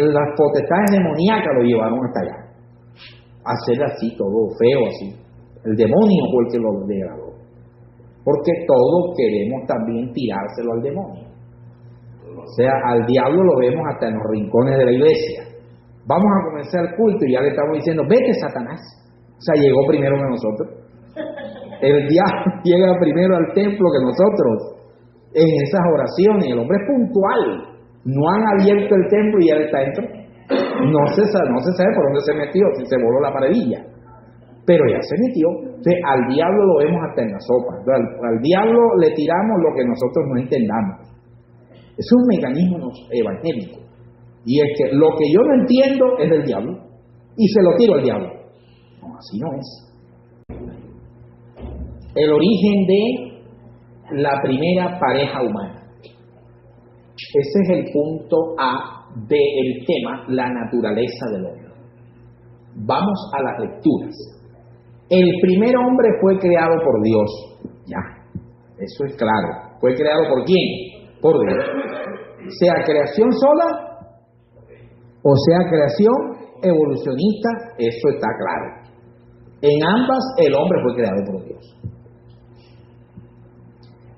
[SPEAKER 1] las potestades demoníacas lo llevaron hasta allá, a hacer así, todo feo, así. El demonio fue el que lo degradó, porque todos queremos también tirárselo al demonio. O sea, al diablo lo vemos hasta en los rincones de la iglesia. Vamos a comenzar el culto y ya le estamos diciendo, vete Satanás. O sea, llegó primero que nosotros. El diablo llega primero al templo que nosotros. En esas oraciones, el hombre es puntual. No han abierto el templo y ya está dentro. No se sabe por dónde se metió, si se voló la paredilla. Pero ya se metió. Entonces, al diablo lo vemos hasta en la sopa. Al diablo le tiramos lo que nosotros no entendamos. Es un mecanismo evangélico. Y es que lo que yo no entiendo es del diablo. Y se lo tiro al diablo. No, así no es. El origen de la primera pareja humana. Ese es el punto A del tema, la naturaleza del hombre. Vamos a las lecturas. El primer hombre fue creado por Dios. Ya, eso es claro. ¿Fue creado por quién? Por Dios. Sea creación sola o sea creación evolucionista, eso está claro. En ambas el hombre fue creado por Dios.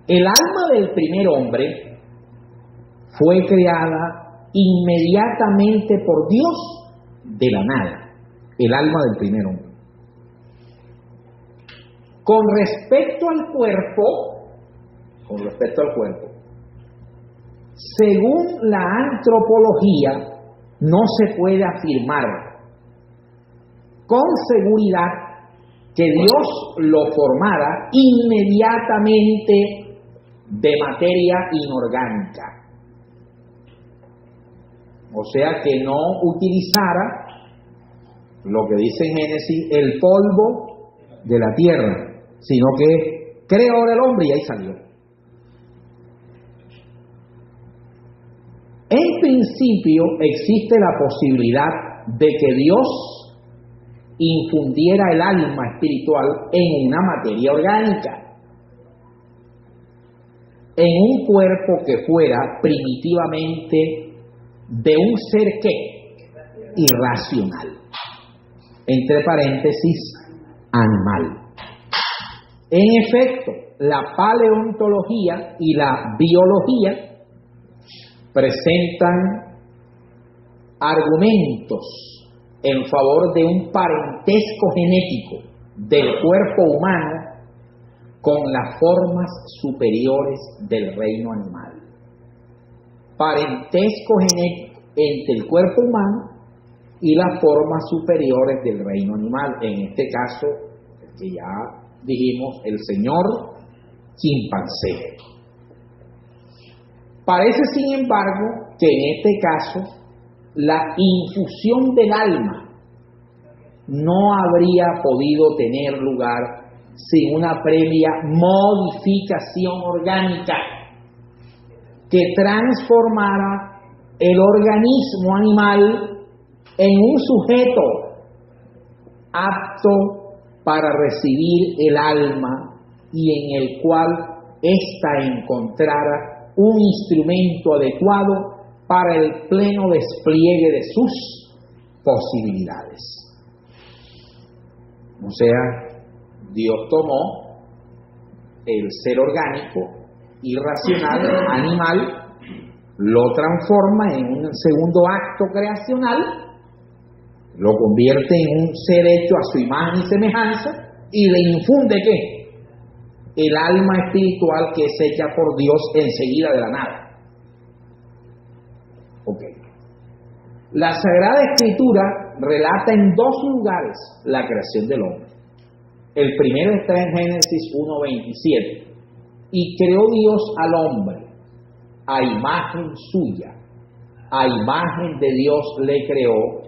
[SPEAKER 1] El alma del primer hombre fue creada inmediatamente por Dios de la nada. El alma del primer hombre. Con respecto al cuerpo, según la antropología, no se puede afirmar con seguridad que Dios lo formara inmediatamente de materia inorgánica. O sea, que no utilizara lo que dice en Génesis, el polvo de la tierra, sino que creó el hombre y ahí salió. En principio existe la posibilidad de que Dios infundiera el alma espiritual en una materia orgánica, en un cuerpo que fuera primitivamente de un ser ¿qué? Irracional, entre paréntesis, animal. En efecto, la paleontología y la biología presentan argumentos en favor de un parentesco genético del cuerpo humano con las formas superiores del reino animal. Parentesco genético entre el cuerpo humano y las formas superiores del reino animal. En este caso, que ya dijimos, el señor chimpancé. Parece, sin embargo, que en este caso la infusión del alma no habría podido tener lugar sin una previa modificación orgánica que transformara el organismo animal en un sujeto apto para recibir el alma y en el cual ésta encontrara un instrumento adecuado para el pleno despliegue de sus posibilidades. O sea, Dios tomó el ser orgánico, irracional, animal, lo transforma en un segundo acto creacional, lo convierte en un ser hecho a su imagen y semejanza y le infunde ¿qué? El alma espiritual que es hecha por Dios enseguida de la nada. Ok. La Sagrada Escritura relata en dos lugares la creación del hombre. El primero está en Génesis 1:27. Y creó Dios al hombre a imagen suya, a imagen de Dios le creó,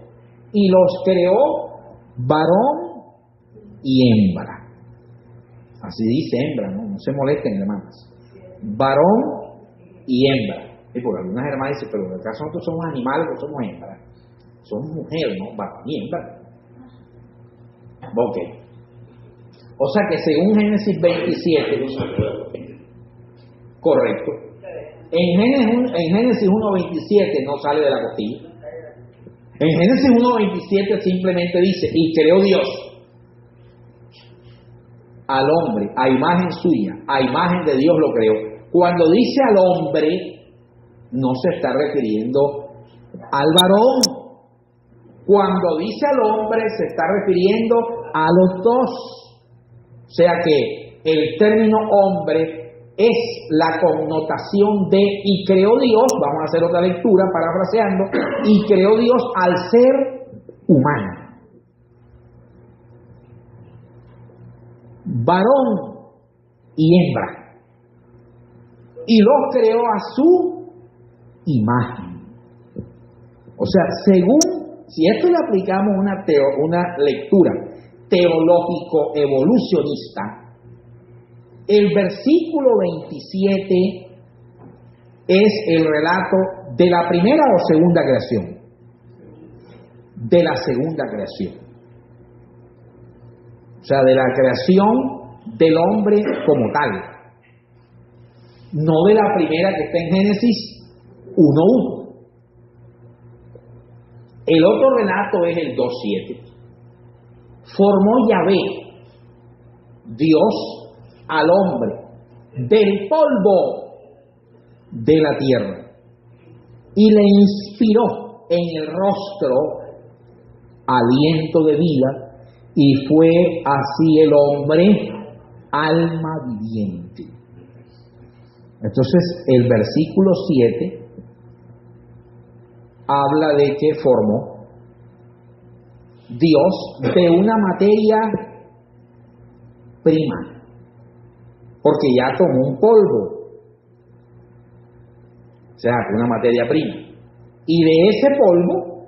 [SPEAKER 1] y los creó varón y hembra. Así dice hembra, no se molesten, hermanas. Varón y hembra. Y por algunas hermanas dicen, pero en el caso nosotros somos animales o somos hembras. Somos mujeres, ¿no? Varón y hembra. Ok. O sea que según Génesis 27, correcto. En Génesis 1:27 no sale de la costilla. En Génesis 1:27 simplemente dice, y creó Dios al hombre, a imagen suya, a imagen de Dios lo creó. Cuando dice al hombre, no se está refiriendo al varón. Cuando dice al hombre, se está refiriendo a los dos. O sea que el término hombre es la connotación de, y creó Dios, vamos a hacer otra lectura parafraseando, y creó Dios al ser humano. Varón y hembra, y los creó a su imagen. O sea, según, si esto le aplicamos una lectura teológico evolucionista, el versículo 27 es el relato de la primera o segunda creación, de la segunda creación. sea, de la creación del hombre como tal, no de la primera que está en Génesis 1:1. El otro relato es el 2:7. Formó Yahvé, Dios, al hombre del polvo de la tierra y le inspiró en el rostro aliento de vida y fue así el hombre alma viviente. Entonces el versículo 7 habla de que formó Dios de una materia prima, porque ya tomó un polvo, o sea, una materia prima, y de ese polvo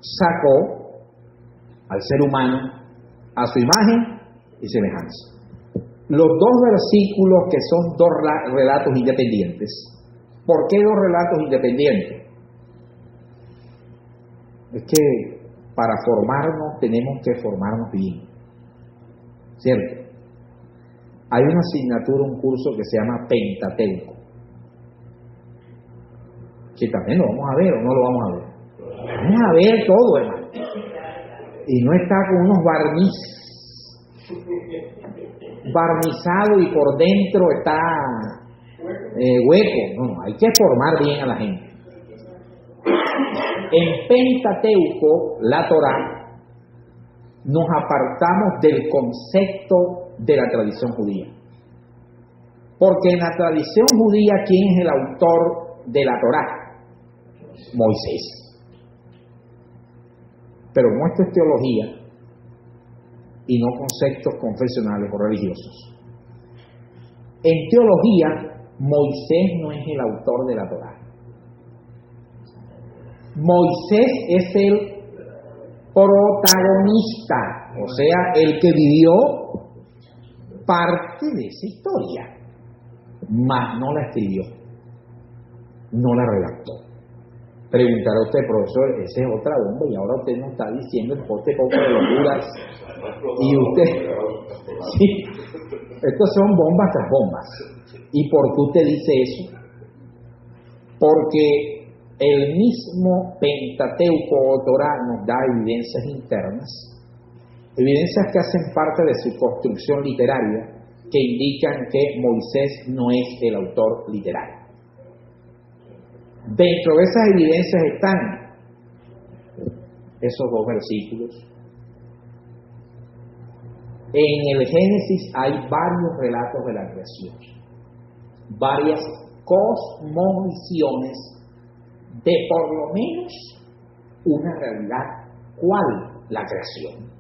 [SPEAKER 1] sacó al ser humano a su imagen y semejanza. Los dos versículos que son dos relatos independientes. ¿Por qué dos relatos independientes? Es que para formarnos tenemos que formarnos bien, ¿cierto? Hay una asignatura, un curso que se llama Pentateuco, que también lo vamos a ver o no lo vamos a ver. Vamos a ver todo, hermano. Y no está con unos barnizado y por dentro está hueco. No, hay que formar bien a la gente. En Pentateuco, la Torá, nos apartamos del concepto de la tradición judía. Porque en la tradición judía, ¿quién es el autor de la Torá? Moisés. Pero como esto es teología y no conceptos confesionales o religiosos, en teología Moisés no es el autor de la Torá. Moisés es el protagonista, o sea, el que vivió parte de esa historia, mas no la escribió, no la redactó. Preguntará usted, profesor, esa es otra bomba y ahora usted nos está diciendo el poste poco de locuras y usted, sí, estos son bombas tras bombas. ¿Y por qué usted dice eso? Porque el mismo Pentateuco o Torá nos da evidencias internas, evidencias que hacen parte de su construcción literaria, que indican que Moisés no es el autor literario. Dentro de esas evidencias están esos dos versículos. En el Génesis hay varios relatos de la creación, varias cosmovisiones de por lo menos una realidad. ¿Cuál? La creación.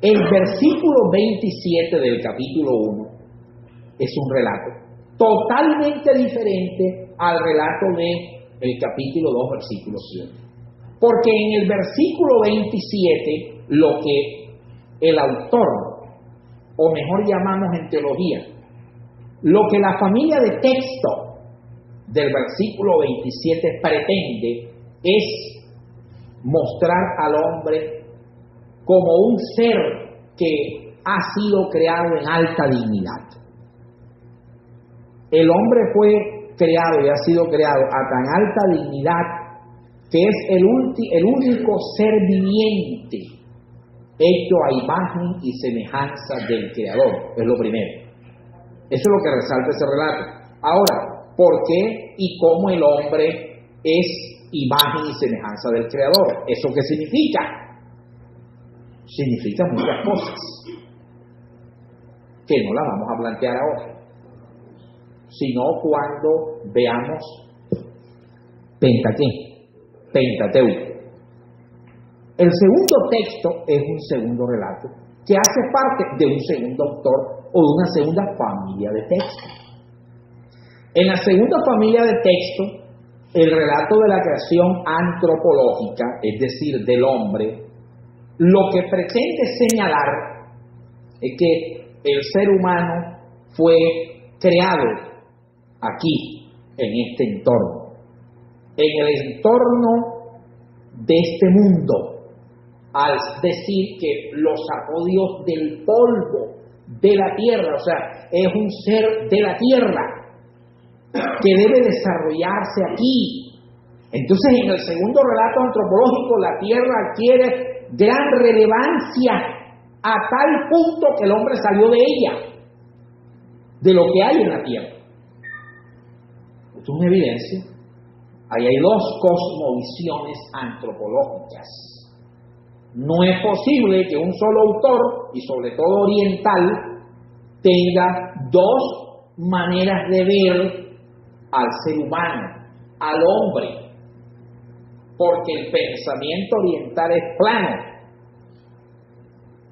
[SPEAKER 1] El versículo 27 del capítulo 1 es un relato totalmente diferente al relato del capítulo 2, versículo 7. Porque en el versículo 27, lo que el autor, o mejor llamamos en teología, lo que la familia de texto del versículo 27 pretende es mostrar al hombre como un ser que ha sido creado en alta dignidad. El hombre fue creado y ha sido creado a tan alta dignidad que es el único ser viviente hecho a imagen y semejanza del Creador. Es lo primero. Eso es lo que resalta ese relato. Ahora, ¿por qué y cómo el hombre es imagen y semejanza del Creador? ¿Eso qué significa? Significa muchas cosas que no las vamos a plantear ahora, sino cuando veamos Pentateuco. El segundo texto es un segundo relato que hace parte de un segundo autor o de una segunda familia de texto. En la segunda familia de texto, el relato de la creación antropológica, es decir, del hombre, lo que pretende señalar es que el ser humano fue creado aquí, en este entorno, en el entorno de este mundo, al decir que lo sacó Dios del polvo de la tierra, o sea, es un ser de la tierra que debe desarrollarse aquí. Entonces, en el segundo relato antropológico, la tierra adquiere gran relevancia a tal punto que el hombre salió de ella, de lo que hay en la tierra. Esto es una evidencia. Ahí hay dos cosmovisiones antropológicas. No es posible que un solo autor, y sobre todo oriental, tenga dos maneras de ver al ser humano, al hombre, porque el pensamiento oriental es plano,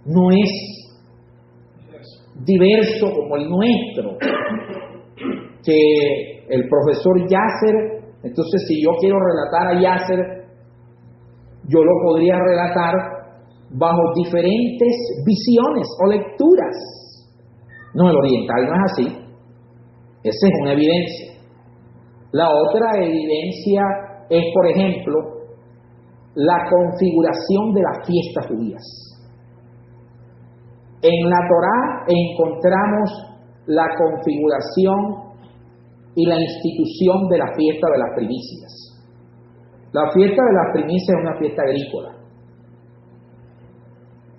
[SPEAKER 1] no es diverso como el nuestro, que el profesor Yasser, entonces si yo quiero relatar a Yasser, yo lo podría relatar bajo diferentes visiones o lecturas. No, el oriental no es así. Esa es una evidencia. La otra evidencia es, por ejemplo, la configuración de las fiestas judías. En la Torá encontramos la configuración y la institución de la fiesta de las primicias. La fiesta de las primicias es una fiesta agrícola.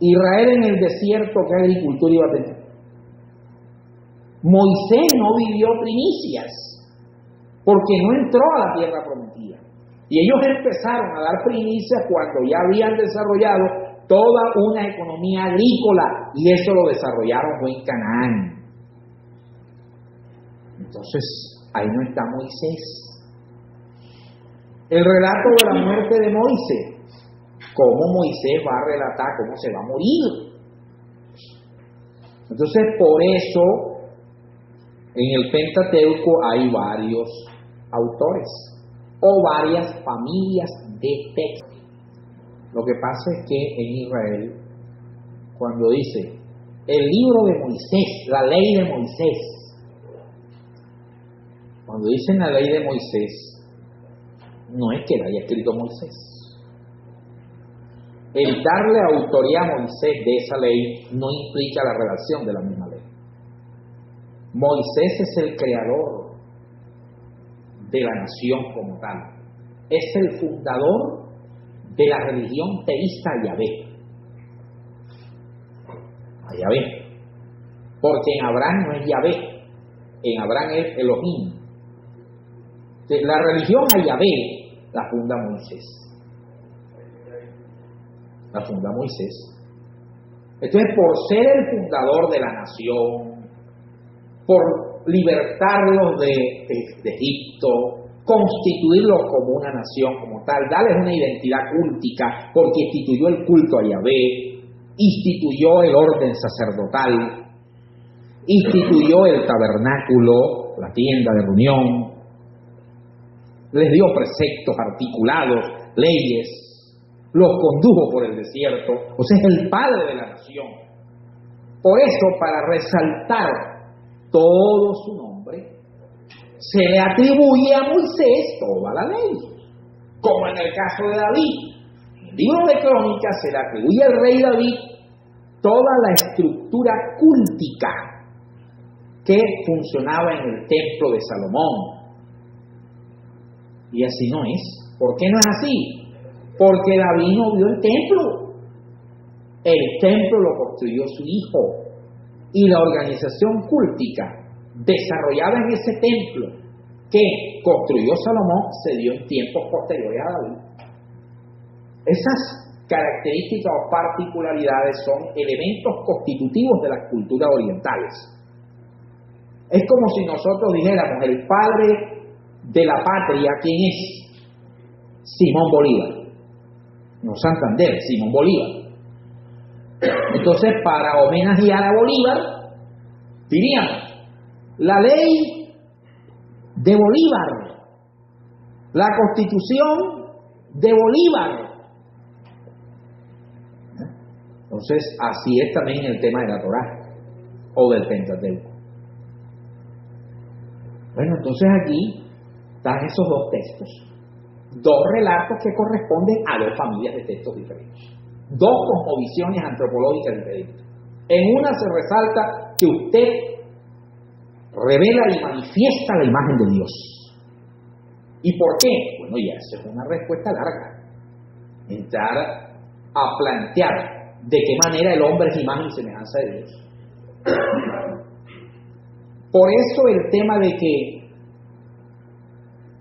[SPEAKER 1] Israel en el desierto, ¿qué agricultura iba a tener? Moisés no vivió primicias porque no entró a la tierra prometida. Y ellos empezaron a dar primicias cuando ya habían desarrollado toda una economía agrícola, y eso lo desarrollaron fue en Canaán. Entonces, ahí no está Moisés. El relato de la muerte de Moisés, cómo Moisés va a relatar cómo se va a morir. Entonces, por eso, en el Pentateuco hay varios autores o varias familias de textos. Lo que pasa es que en Israel, cuando dice el libro de Moisés, la ley de Moisés, cuando dicen la ley de Moisés, no es que la haya escrito Moisés. El darle autoría a Moisés de esa ley no implica la redacción de la misma ley. Moisés es el creador de la nación como tal. Es el fundador de la religión teísta Yahvé. A Yahvé. Porque en Abraham no es Yahvé, en Abraham es Elohim. La religión a Yahvé la funda Moisés. La funda Moisés. Entonces, por ser el fundador de la nación, por libertarlos de Egipto, constituirlos como una nación como tal, darles una identidad cúltica, porque instituyó el culto a Yahvé, instituyó el orden sacerdotal, instituyó el tabernáculo, la tienda de reunión, les dio preceptos articulados, leyes, los condujo por el desierto, o sea, es el padre de la nación. Por eso, para resaltar todo su nombre, se le atribuye a Moisés toda la ley, como en el caso de David. En el libro de Crónicas se le atribuye al rey David toda la estructura cúltica que funcionaba en el templo de Salomón. Y así no es. ¿Por qué no es así? Porque David no vio el templo. El templo lo construyó su hijo. Y la organización cúltica desarrollada en ese templo que construyó Salomón se dio en tiempos posteriores a David. Esas características o particularidades son elementos constitutivos de las culturas orientales. Es como si nosotros dijéramos el padre de la patria, ¿quién es? Simón Bolívar. No Santander, Simón Bolívar. Entonces, para homenajear a Bolívar, diríamos, la ley de Bolívar, la constitución de Bolívar. Entonces, así es también el tema de la Torá o del Pentateuco. Bueno, entonces aquí están esos dos textos, dos relatos que corresponden a dos familias de textos diferentes. dos cosmovisiones antropológicas diferentes. En una se resalta que usted revela y manifiesta la imagen de Dios. ¿Y por qué? Bueno, ya esa es una respuesta larga. Entrar a plantear de qué manera el hombre es imagen y semejanza de Dios. Por eso el tema de que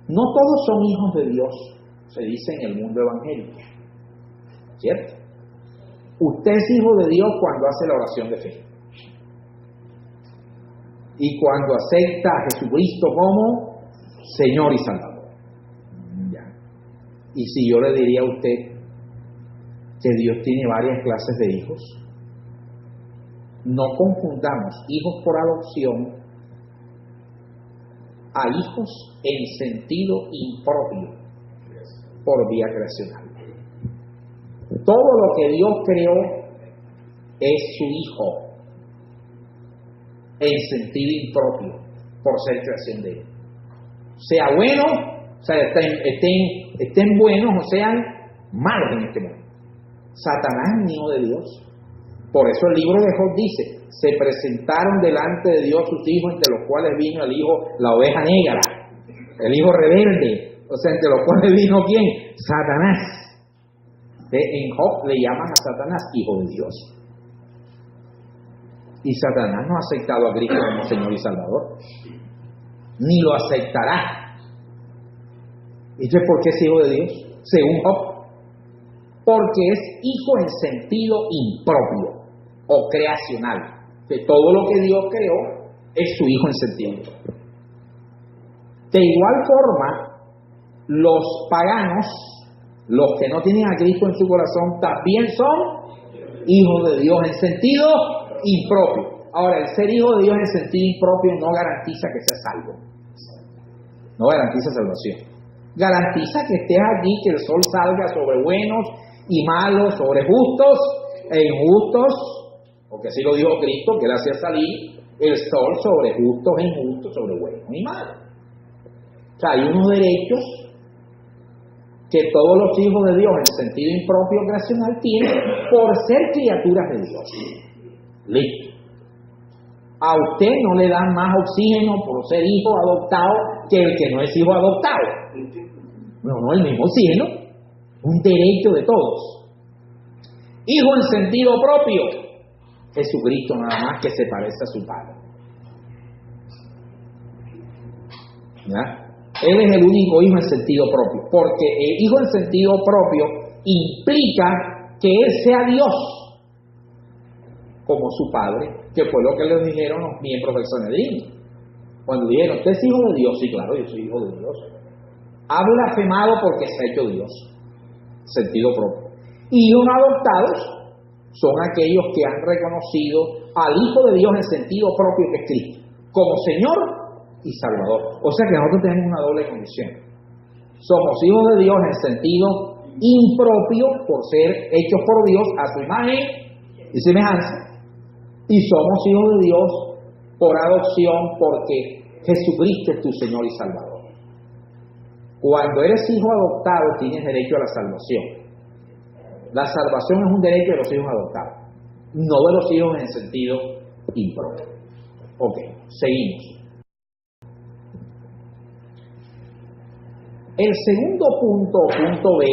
[SPEAKER 1] no todos son hijos de Dios, se dice en el mundo evangélico, ¿cierto? Usted es hijo de Dios cuando hace la oración de fe y cuando acepta a Jesucristo como Señor y Salvador. Ya. Y si yo le diría a usted que Dios tiene varias clases de hijos, no confundamos hijos por adopción a hijos en sentido impropio por vía creacional. Todo lo que Dios creó es su hijo en sentido impropio por ser creación de él. Sea bueno, o sea, estén buenos o sean malos en este mundo. Satanás es hijo de Dios. Por eso el libro de Job dice: se presentaron delante de Dios sus hijos, entre los cuales vino el hijo, la oveja negra, el hijo rebelde, o sea, entre los cuales vino ¿quién? Satanás. En Job le llaman a Satanás hijo de Dios. Y Satanás no ha aceptado a Cristo como Señor y Salvador, ni lo aceptará. ¿Entonces por qué es hijo de Dios? Según Job, porque es hijo en sentido impropio o creacional. Que todo lo que Dios creó es su hijo en sentido impropio. De igual forma, los paganos, los que no tienen a Cristo en su corazón, también son hijos de Dios en sentido impropio. Ahora, el ser hijo de Dios en sentido impropio no garantiza que seas salvo. No garantiza salvación. Garantiza que estés aquí, que el sol salga sobre buenos y malos, sobre justos e injustos, porque así lo dijo Cristo, que él hacía salir el sol sobre justos e injustos, sobre buenos y malos. O sea, hay unos derechos que todos los hijos de Dios en sentido impropio creacional tienen por ser criaturas de Dios. Listo. A usted no le dan más oxígeno por ser hijo adoptado que el que no es hijo adoptado. No, el mismo oxígeno, un derecho de todos. Hijo en sentido propio, Jesucristo nada más, que se parece a su Padre. ¿Ya? Él es el único hijo en sentido propio, porque el hijo en sentido propio implica que él sea Dios como su Padre, que fue lo que le dijeron los miembros del Sanedrín. Cuando dijeron: ¿usted es hijo de Dios? Sí, claro, yo soy hijo de Dios. Ha blasfemado porque se ha hecho Dios, sentido propio. Y hijos adoptados son aquellos que han reconocido al Hijo de Dios en sentido propio, que es Cristo, como Señor y Salvador. O sea que nosotros tenemos una doble condición. Somos hijos de Dios en sentido impropio por ser hechos por Dios a su imagen y semejanza, y somos hijos de Dios por adopción porque Jesucristo es tu Señor y Salvador. Cuando eres hijo adoptado tienes derecho a la salvación. La salvación es un derecho de los hijos adoptados, no de los hijos en sentido impropio. Ok, seguimos. El segundo punto, punto B,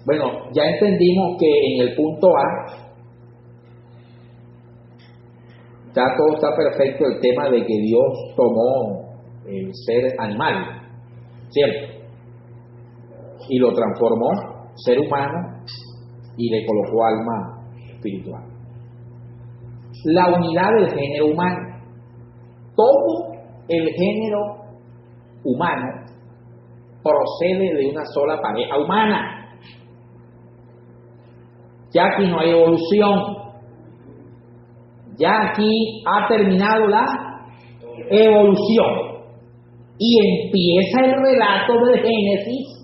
[SPEAKER 1] bueno, ya entendimos que en el punto A ya todo está perfecto, el tema de que Dios tomó el ser animal, ¿cierto? Y lo transformó ser humano y le colocó alma espiritual. La unidad del género humano. Todo el género humano procede de una sola pareja humana. Ya aquí no hay evolución. Ya aquí ha terminado la evolución. Y empieza el relato del Génesis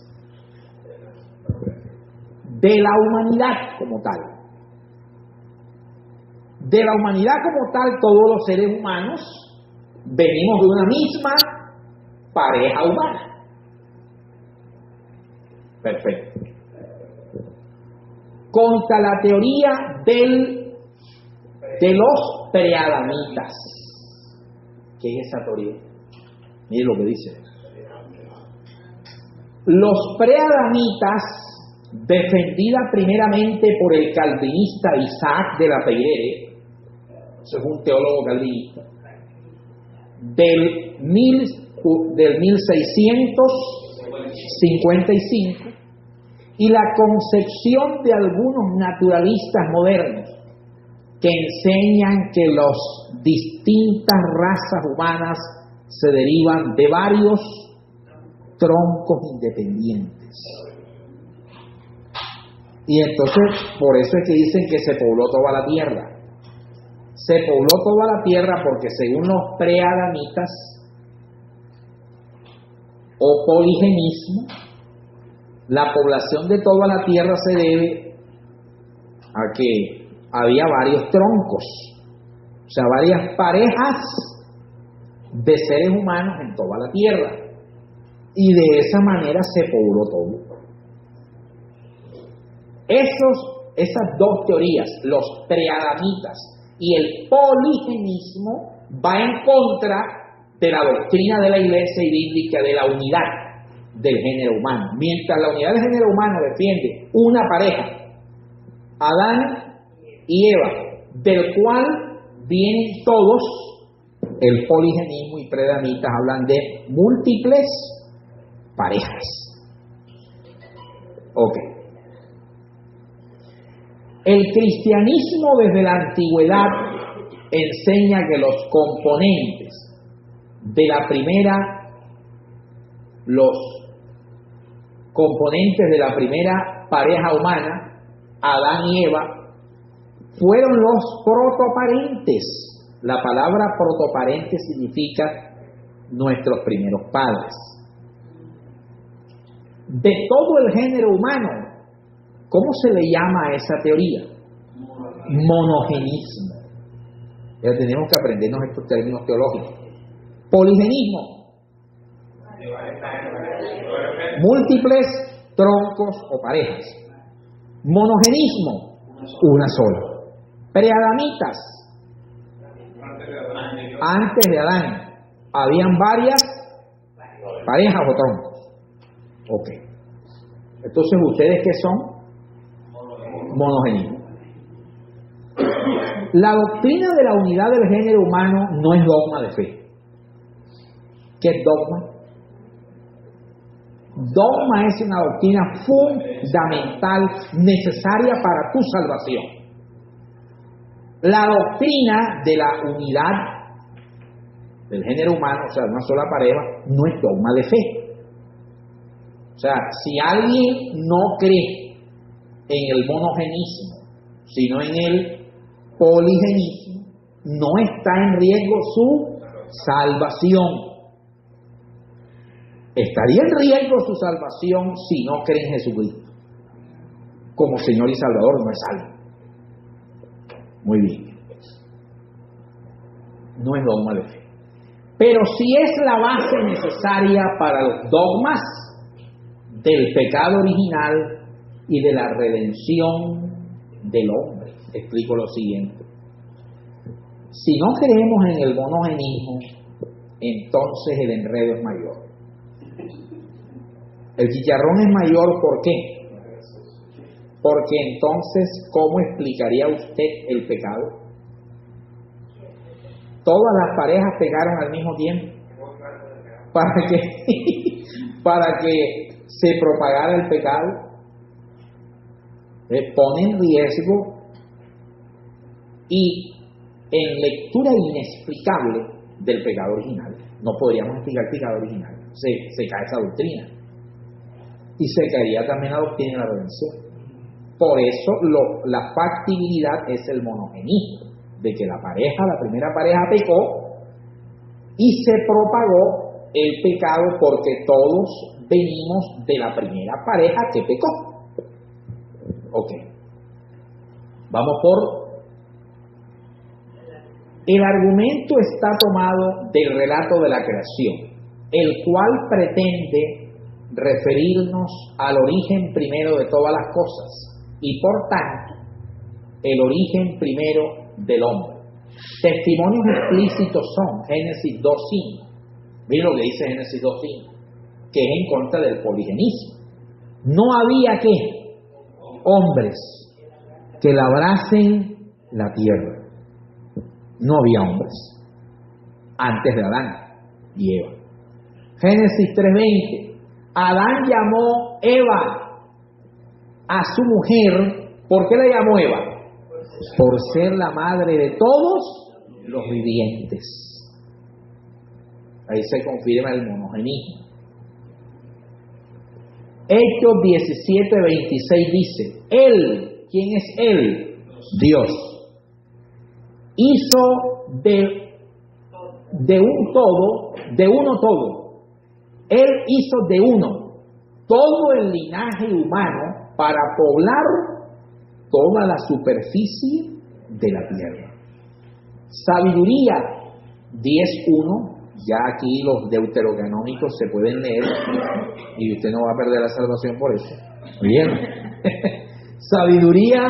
[SPEAKER 1] de la humanidad como tal. De la humanidad como tal, todos los seres humanos venimos de una misma pareja humana. Perfecto. contra la teoría de los preadamitas. ¿Qué es esa teoría? Mire lo que dice. Los preadamitas, defendida primeramente por el calvinista Isaac de la Peyrere, es un teólogo calvinista, del 1655, y la concepción de algunos naturalistas modernos que enseñan que las distintas razas humanas se derivan de varios troncos independientes. Y entonces, por eso es que dicen que se pobló toda la tierra. Se pobló toda la tierra porque según los preadamitas o poligenismo, la población de toda la tierra se debe a que había varios troncos, o sea, varias parejas de seres humanos en toda la tierra, y de esa manera se pobló todo. Esas dos teorías, los preadamitas y el poligenismo, va en contra de la doctrina de la Iglesia y bíblica de la unidad del género humano. Mientras la unidad del género humano defiende una pareja, Adán y Eva, del cual vienen todos, el poligenismo y preadamitas hablan de múltiples parejas. Ok. El cristianismo desde la antigüedad enseña que los componentes de la primera pareja humana, Adán y Eva, fueron los protoparentes. La palabra protoparente significa nuestros primeros padres. De todo el género humano, ¿cómo se le llama a esa teoría? Monogenismo. Ya tenemos que aprendernos estos términos teológicos. Poligenismo. Múltiples troncos o parejas. Monogenismo. Una sola. Preadamitas. Antes de Adán. Habían varias parejas o troncos. Ok. Entonces, ¿ustedes qué son? Monogenismo. La doctrina de la unidad del género humano no es dogma de fe. ¿Qué es dogma? Dogma es una doctrina fundamental necesaria para tu salvación. La doctrina de la unidad del género humano, o sea, una sola pareja, no es dogma de fe. O sea, si alguien no cree en el monogenismo, sino en el poligenismo, no está en riesgo su salvación. Estaría en riesgo su salvación si no cree en Jesucristo como Señor y Salvador, no es salvo. Muy bien. No es dogma de fe. Pero sí es la base necesaria para los dogmas del pecado original y de la redención del hombre. Explico lo siguiente. Si no creemos en el monogenismo, entonces el enredo es mayor. El chicharrón es mayor, ¿por qué? Porque entonces, ¿cómo explicaría usted el pecado? Todas las parejas pecaron al mismo tiempo para que se propagara el pecado. Pone en riesgo y en lectura inexplicable del pecado original. No podríamos explicar el pecado original. Se cae esa doctrina. Y se caería también la doctrina de la redención. Por eso la factibilidad es el monogenismo, de que la primera pareja pecó y se propagó el pecado porque todos venimos de la primera pareja que pecó. Ok. Vamos por... El argumento está tomado del relato de la creación, el cual pretende referirnos al origen primero de todas las cosas y por tanto el origen primero del hombre. Testimonios explícitos son Génesis 2.5. Miren lo que dice Génesis 2.5, que es en contra del poligenismo. No había ¿qué? Hombres que labrasen la tierra. No había hombres antes de Adán y Eva. Génesis 3.20. Adán llamó Eva a su mujer. ¿Por qué la llamó Eva? Por ser la madre de todos los vivientes. Ahí se confirma el monogenismo. Hechos 17:26 dice, Él, ¿quién es Él? Dios. Hizo de un todo, de uno todo. Él hizo de uno todo el linaje humano para poblar toda la superficie de la tierra. Sabiduría 10.1. Ya aquí los deuterocanónicos se pueden leer y usted no va a perder la salvación por eso. Muy bien. Sabiduría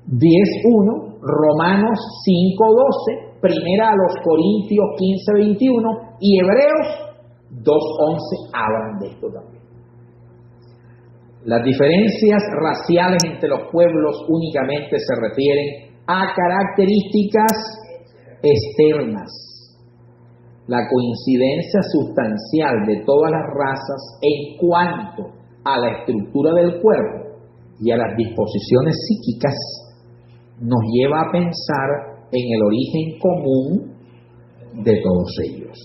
[SPEAKER 1] 10.1, Romanos 5.12, Primera a los Corintios 15.21 y Hebreos 2.11 hablan de esto también. Las diferencias raciales entre los pueblos únicamente se refieren a características externas. La coincidencia sustancial de todas las razas en cuanto a la estructura del cuerpo y a las disposiciones psíquicas nos lleva a pensar en el origen común de todos ellos.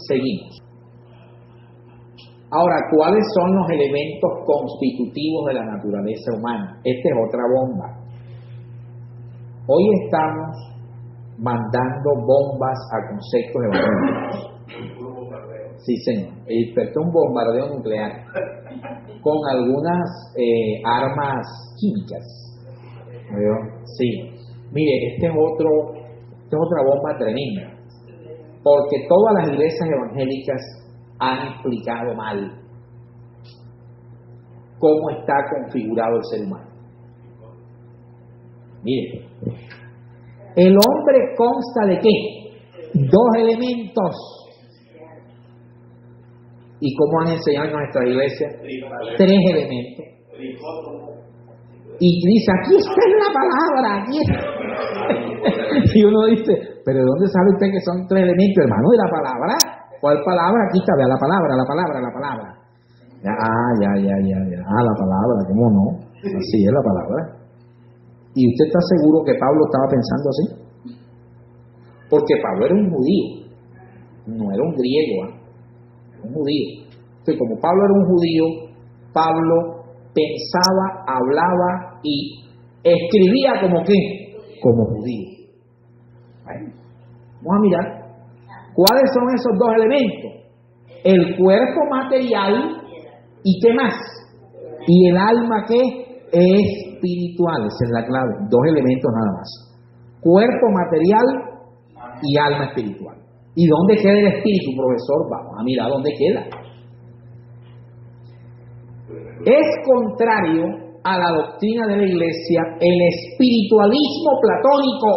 [SPEAKER 1] Seguimos. Ahora, ¿cuáles son los elementos constitutivos de la naturaleza humana? Esta es otra bomba. Hoy estamos mandando bombas a conceptos evangélicos. Sí, señor. Despertó un bombardeo nuclear con algunas armas químicas. ¿Veo? Sí. Mire, esta es otra bomba tremenda. Porque todas las iglesias evangélicas han explicado mal cómo está configurado el ser humano. Mire, el hombre consta de ¿qué? Dos elementos. ¿Y cómo han enseñado en nuestra iglesia? Tres elementos. Y dice, aquí está la palabra, aquí está. Y uno dice, pero ¿de dónde sabe usted que son tres elementos, hermano? ¿De la palabra? ¿Cuál palabra? Aquí está, vea la palabra. Ya. La palabra, ¿cómo no? Así es la palabra. ¿Y usted está seguro que Pablo estaba pensando así? Porque Pablo era un judío, no era un griego, era un judío. Entonces, como Pablo era un judío, Pablo pensaba, hablaba y escribía como ¿qué? Como judío. Bueno, vamos a mirar. ¿Cuáles son esos dos elementos? El cuerpo material y ¿qué más? Y el alma ¿qué? Espiritual, esa es la clave. Dos elementos nada más. Cuerpo material y alma espiritual. ¿Y dónde queda el espíritu, profesor? Vamos a mirar dónde queda. Es contrario a la doctrina de la iglesia el espiritualismo platónico.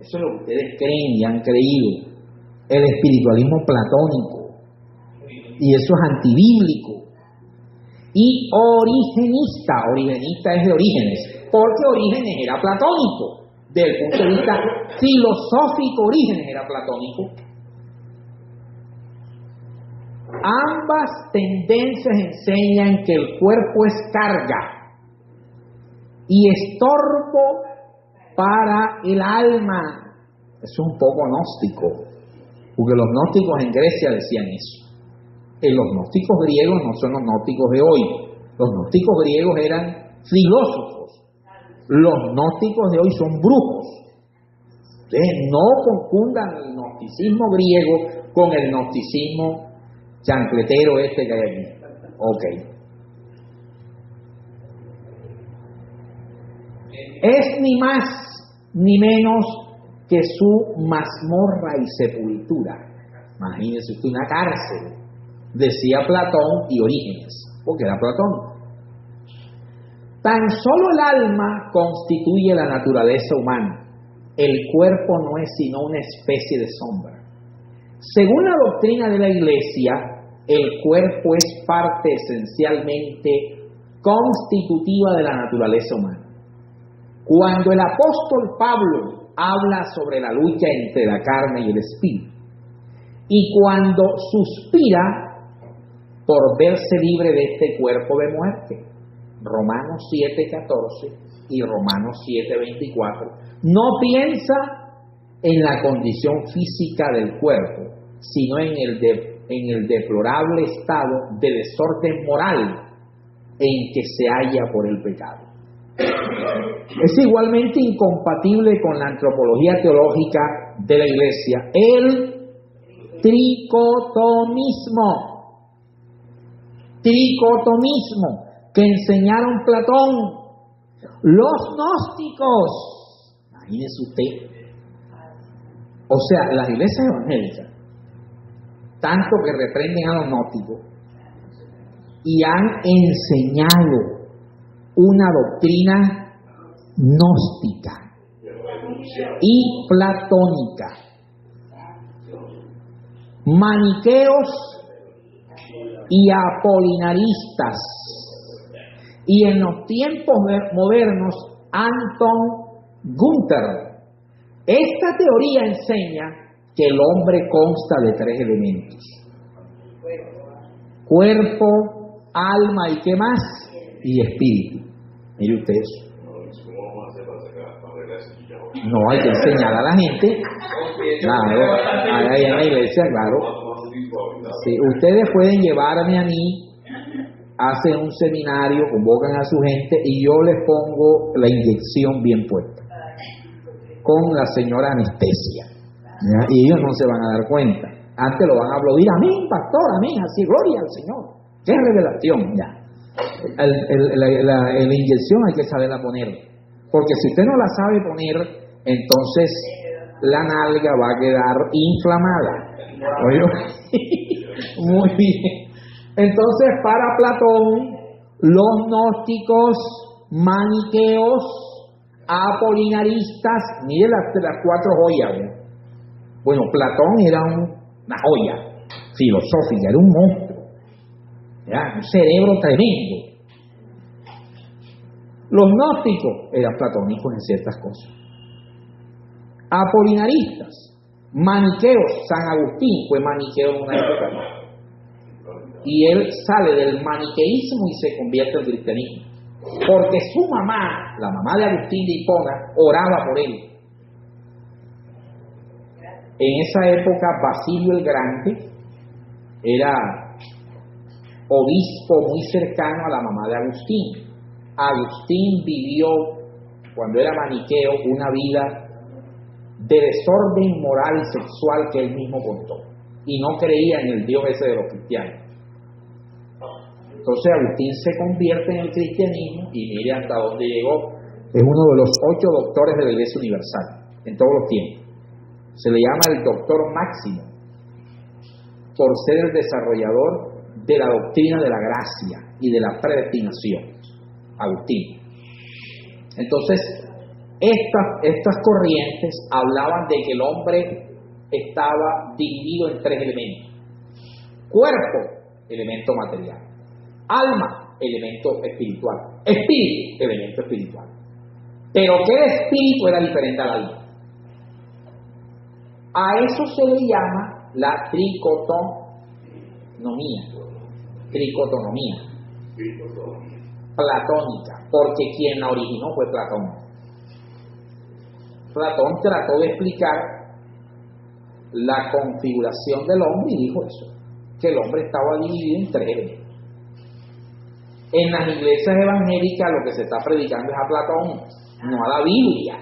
[SPEAKER 1] Eso es lo que ustedes creen y han creído. El espiritualismo platónico. Y eso es antibíblico. Y origenista. Origenista es de Orígenes. Porque Orígenes era platónico. Desde el punto de vista filosófico, Orígenes era platónico. Ambas tendencias enseñan que el cuerpo es carga y estorbo para el alma. Eso es un poco gnóstico, porque los gnósticos en Grecia decían eso. Los gnósticos griegos no son los gnósticos de hoy. Los gnósticos griegos eran filósofos. Los gnósticos de hoy son brujos. Entonces, no confundan el gnosticismo griego con el gnosticismo chancletero este que hay aquí. Ok. Es ni más ni menos que su mazmorra y sepultura. Imagínense usted una cárcel, decía Platón y Orígenes, porque era Platón. Tan solo el alma constituye la naturaleza humana. El cuerpo no es sino una especie de sombra. Según la doctrina de la Iglesia, el cuerpo es parte esencialmente constitutiva de la naturaleza humana. Cuando el apóstol Pablo habla sobre la lucha entre la carne y el espíritu, y cuando suspira por verse libre de este cuerpo de muerte, Romanos 7:14 y Romanos 7:24, no piensa en la condición física del cuerpo, sino en el deplorable estado de desorden moral en que se halla por el pecado. Es igualmente incompatible con la antropología teológica de la Iglesia el tricotomismo que enseñaron Platón, los gnósticos. Imagínese usted. O sea, las iglesias evangélicas, tanto que reprenden a los gnósticos, y han enseñado una doctrina gnóstica y platónica. Maniqueos y apolinaristas. Y en los tiempos modernos, Anton Günther. Esta teoría enseña que el hombre consta de 3 elementos: cuerpo, alma y ¿qué más? Y espíritu. Mire usted eso. No, hay que enseñar a la gente. Claro, ahí en la iglesia, claro. Sí, ustedes pueden llevarme a mí, hacen un seminario, convocan a su gente y yo les pongo la inyección bien puesta, con la señora anestesia. ¿Ya? Y ellos no se van a dar cuenta. Antes lo van a aplaudir, amén, pastor, amén, así, gloria al Señor. ¡Qué revelación! Ya. La inyección hay que saberla poner, porque si usted no la sabe poner, entonces la nalga va a quedar inflamada. ¿Oye? Muy bien. Entonces, para Platón, los gnósticos, maniqueos, apolinaristas, mire las 4 joyas, ¿no? Bueno, Platón era una joya filosófica, era un monstruo, ¿ya? Un cerebro tremendo. Los gnósticos eran platónicos en ciertas cosas. Apolinaristas, maniqueos, San Agustín fue maniqueo en una época, y él sale del maniqueísmo y se convierte en cristianismo, porque su mamá, la mamá de Agustín de Hipona, oraba por él. En esa época Basilio el Grande era obispo muy cercano a la mamá de Agustín. Agustín vivió, cuando era maniqueo, una vida de desorden moral y sexual que él mismo contó, y no creía en el Dios ese de los cristianos. Entonces Agustín se convierte en el cristianismo y mire hasta dónde llegó. Es uno de los 8 doctores de la Iglesia Universal en todos los tiempos. Se le llama el doctor máximo por ser el desarrollador de la doctrina de la gracia y de la predestinación. Agustín. Entonces, estas corrientes hablaban de que el hombre estaba dividido en 3 elementos: cuerpo, elemento material; alma, elemento espiritual; espíritu, elemento espiritual. Pero que el espíritu era diferente al alma. A eso se le llama la tricotonomía platónica, porque quien la originó fue Platón. Platón trató de explicar la configuración del hombre y dijo eso, que el hombre estaba dividido en 3 elementos. En las iglesias evangélicas lo que se está predicando es a Platón, no a la Biblia.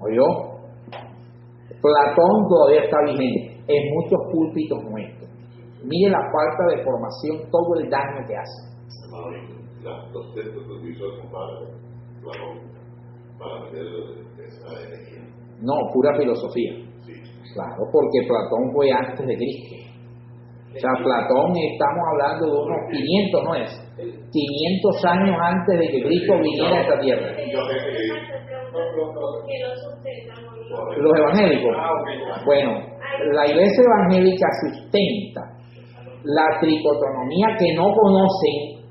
[SPEAKER 1] ¿Oyó? Platón todavía está vigente en muchos púlpitos nuestros. Mire la falta de formación, todo el daño que hace.
[SPEAKER 5] Los textos que utilizó el compadre Platón para meter esa herejía.
[SPEAKER 1] No, pura filosofía.
[SPEAKER 5] Sí.
[SPEAKER 1] Claro, porque Platón fue antes de Cristo. O sea, Platón, estamos hablando de unos 500, ¿no es? 500 años antes de que Cristo viniera a esta tierra. Los evangélicos. Bueno, la iglesia evangélica sustenta la tricotonomía que no conocen,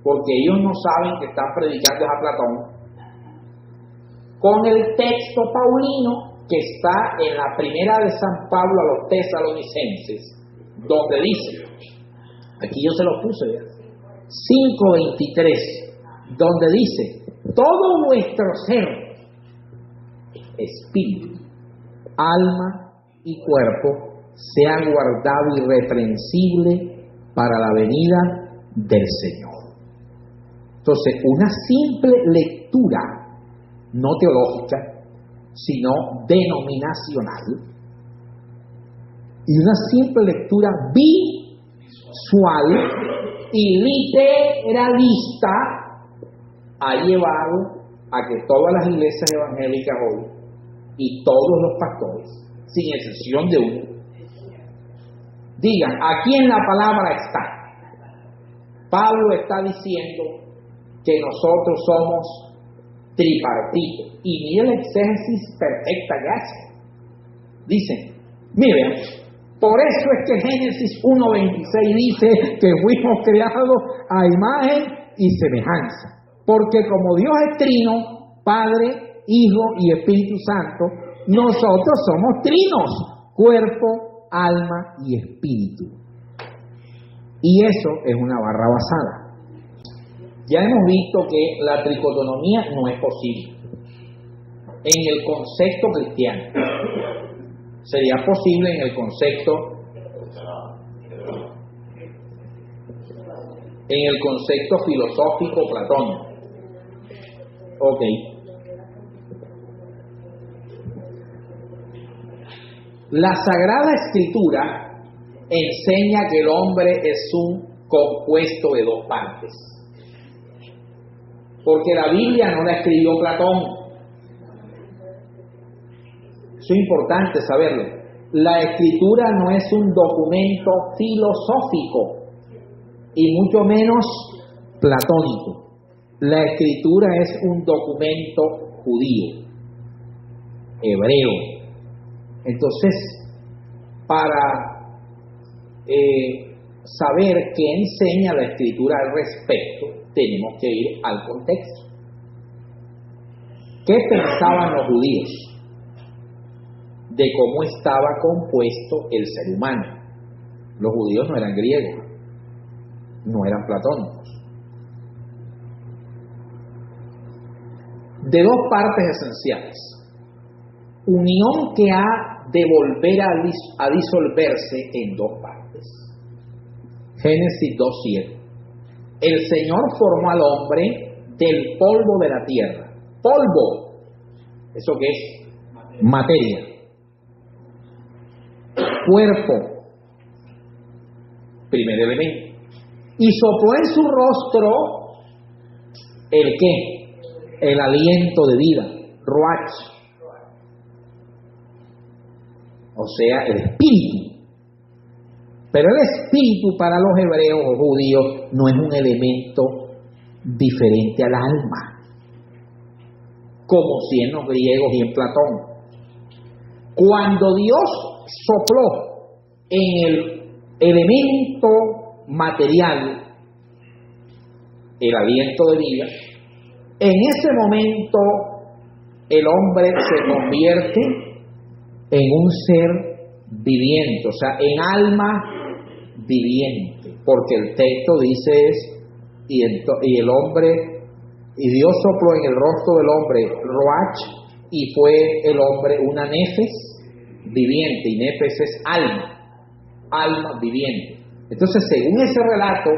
[SPEAKER 1] porque ellos no saben que están predicando a Platón, con el texto paulino que está en la primera de San Pablo a los tesalonicenses, donde dice, aquí yo se lo puse, 5:23, donde dice, todo vuestro ser, espíritu, alma y cuerpo, sea guardado irreprensible para la venida del Señor. Entonces, una simple lectura, no teológica, sino denominacional, y una simple lectura visual y literalista ha llevado a que todas las iglesias evangélicas hoy y todos los pastores, sin excepción de uno, digan, aquí en la palabra está. Pablo está diciendo que nosotros somos tripartitos. Y mire la exégesis perfecta que hace. Dicen, miren, por eso es que Génesis 1:26 dice que fuimos creados a imagen y semejanza. Porque como Dios es trino, Padre, Hijo y Espíritu Santo, nosotros somos trinos, cuerpo, alma y espíritu. Y eso es una barra basada. Ya hemos visto que la tricotonomía no es posible en el concepto cristiano. Sería posible en el concepto filosófico platónico. Ok. La Sagrada Escritura enseña que el hombre es un compuesto de dos partes. Porque la Biblia no la escribió Platón. Eso es importante saberlo. La Escritura no es un documento filosófico y mucho menos platónico. La Escritura es un documento judío, hebreo. Entonces, para saber qué enseña la Escritura al respecto, tenemos que ir al contexto. ¿Qué pensaban los judíos de cómo estaba compuesto el ser humano? Los judíos no eran griegos, no eran platónicos. De dos partes esenciales. Unión que ha de volver a disolverse en dos partes. Génesis 2:7. El Señor formó al hombre del polvo de la tierra. Polvo. ¿Eso qué es? Materia. Cuerpo. Primer elemento. Y sopló en su rostro ¿el qué? El aliento de vida. Ruach. O sea, el espíritu. Pero el espíritu para los hebreos o judíos no es un elemento diferente al alma, como si en los griegos y en Platón. Cuando Dios sopló en el elemento material el aliento de vida, en ese momento el hombre se convierte en un ser viviente, o sea, en alma viviente, porque el texto dice y el hombre, y Dios sopló en el rostro del hombre Ruach, y fue el hombre una nefes viviente, y nefes es alma viviente. Entonces, según ese relato,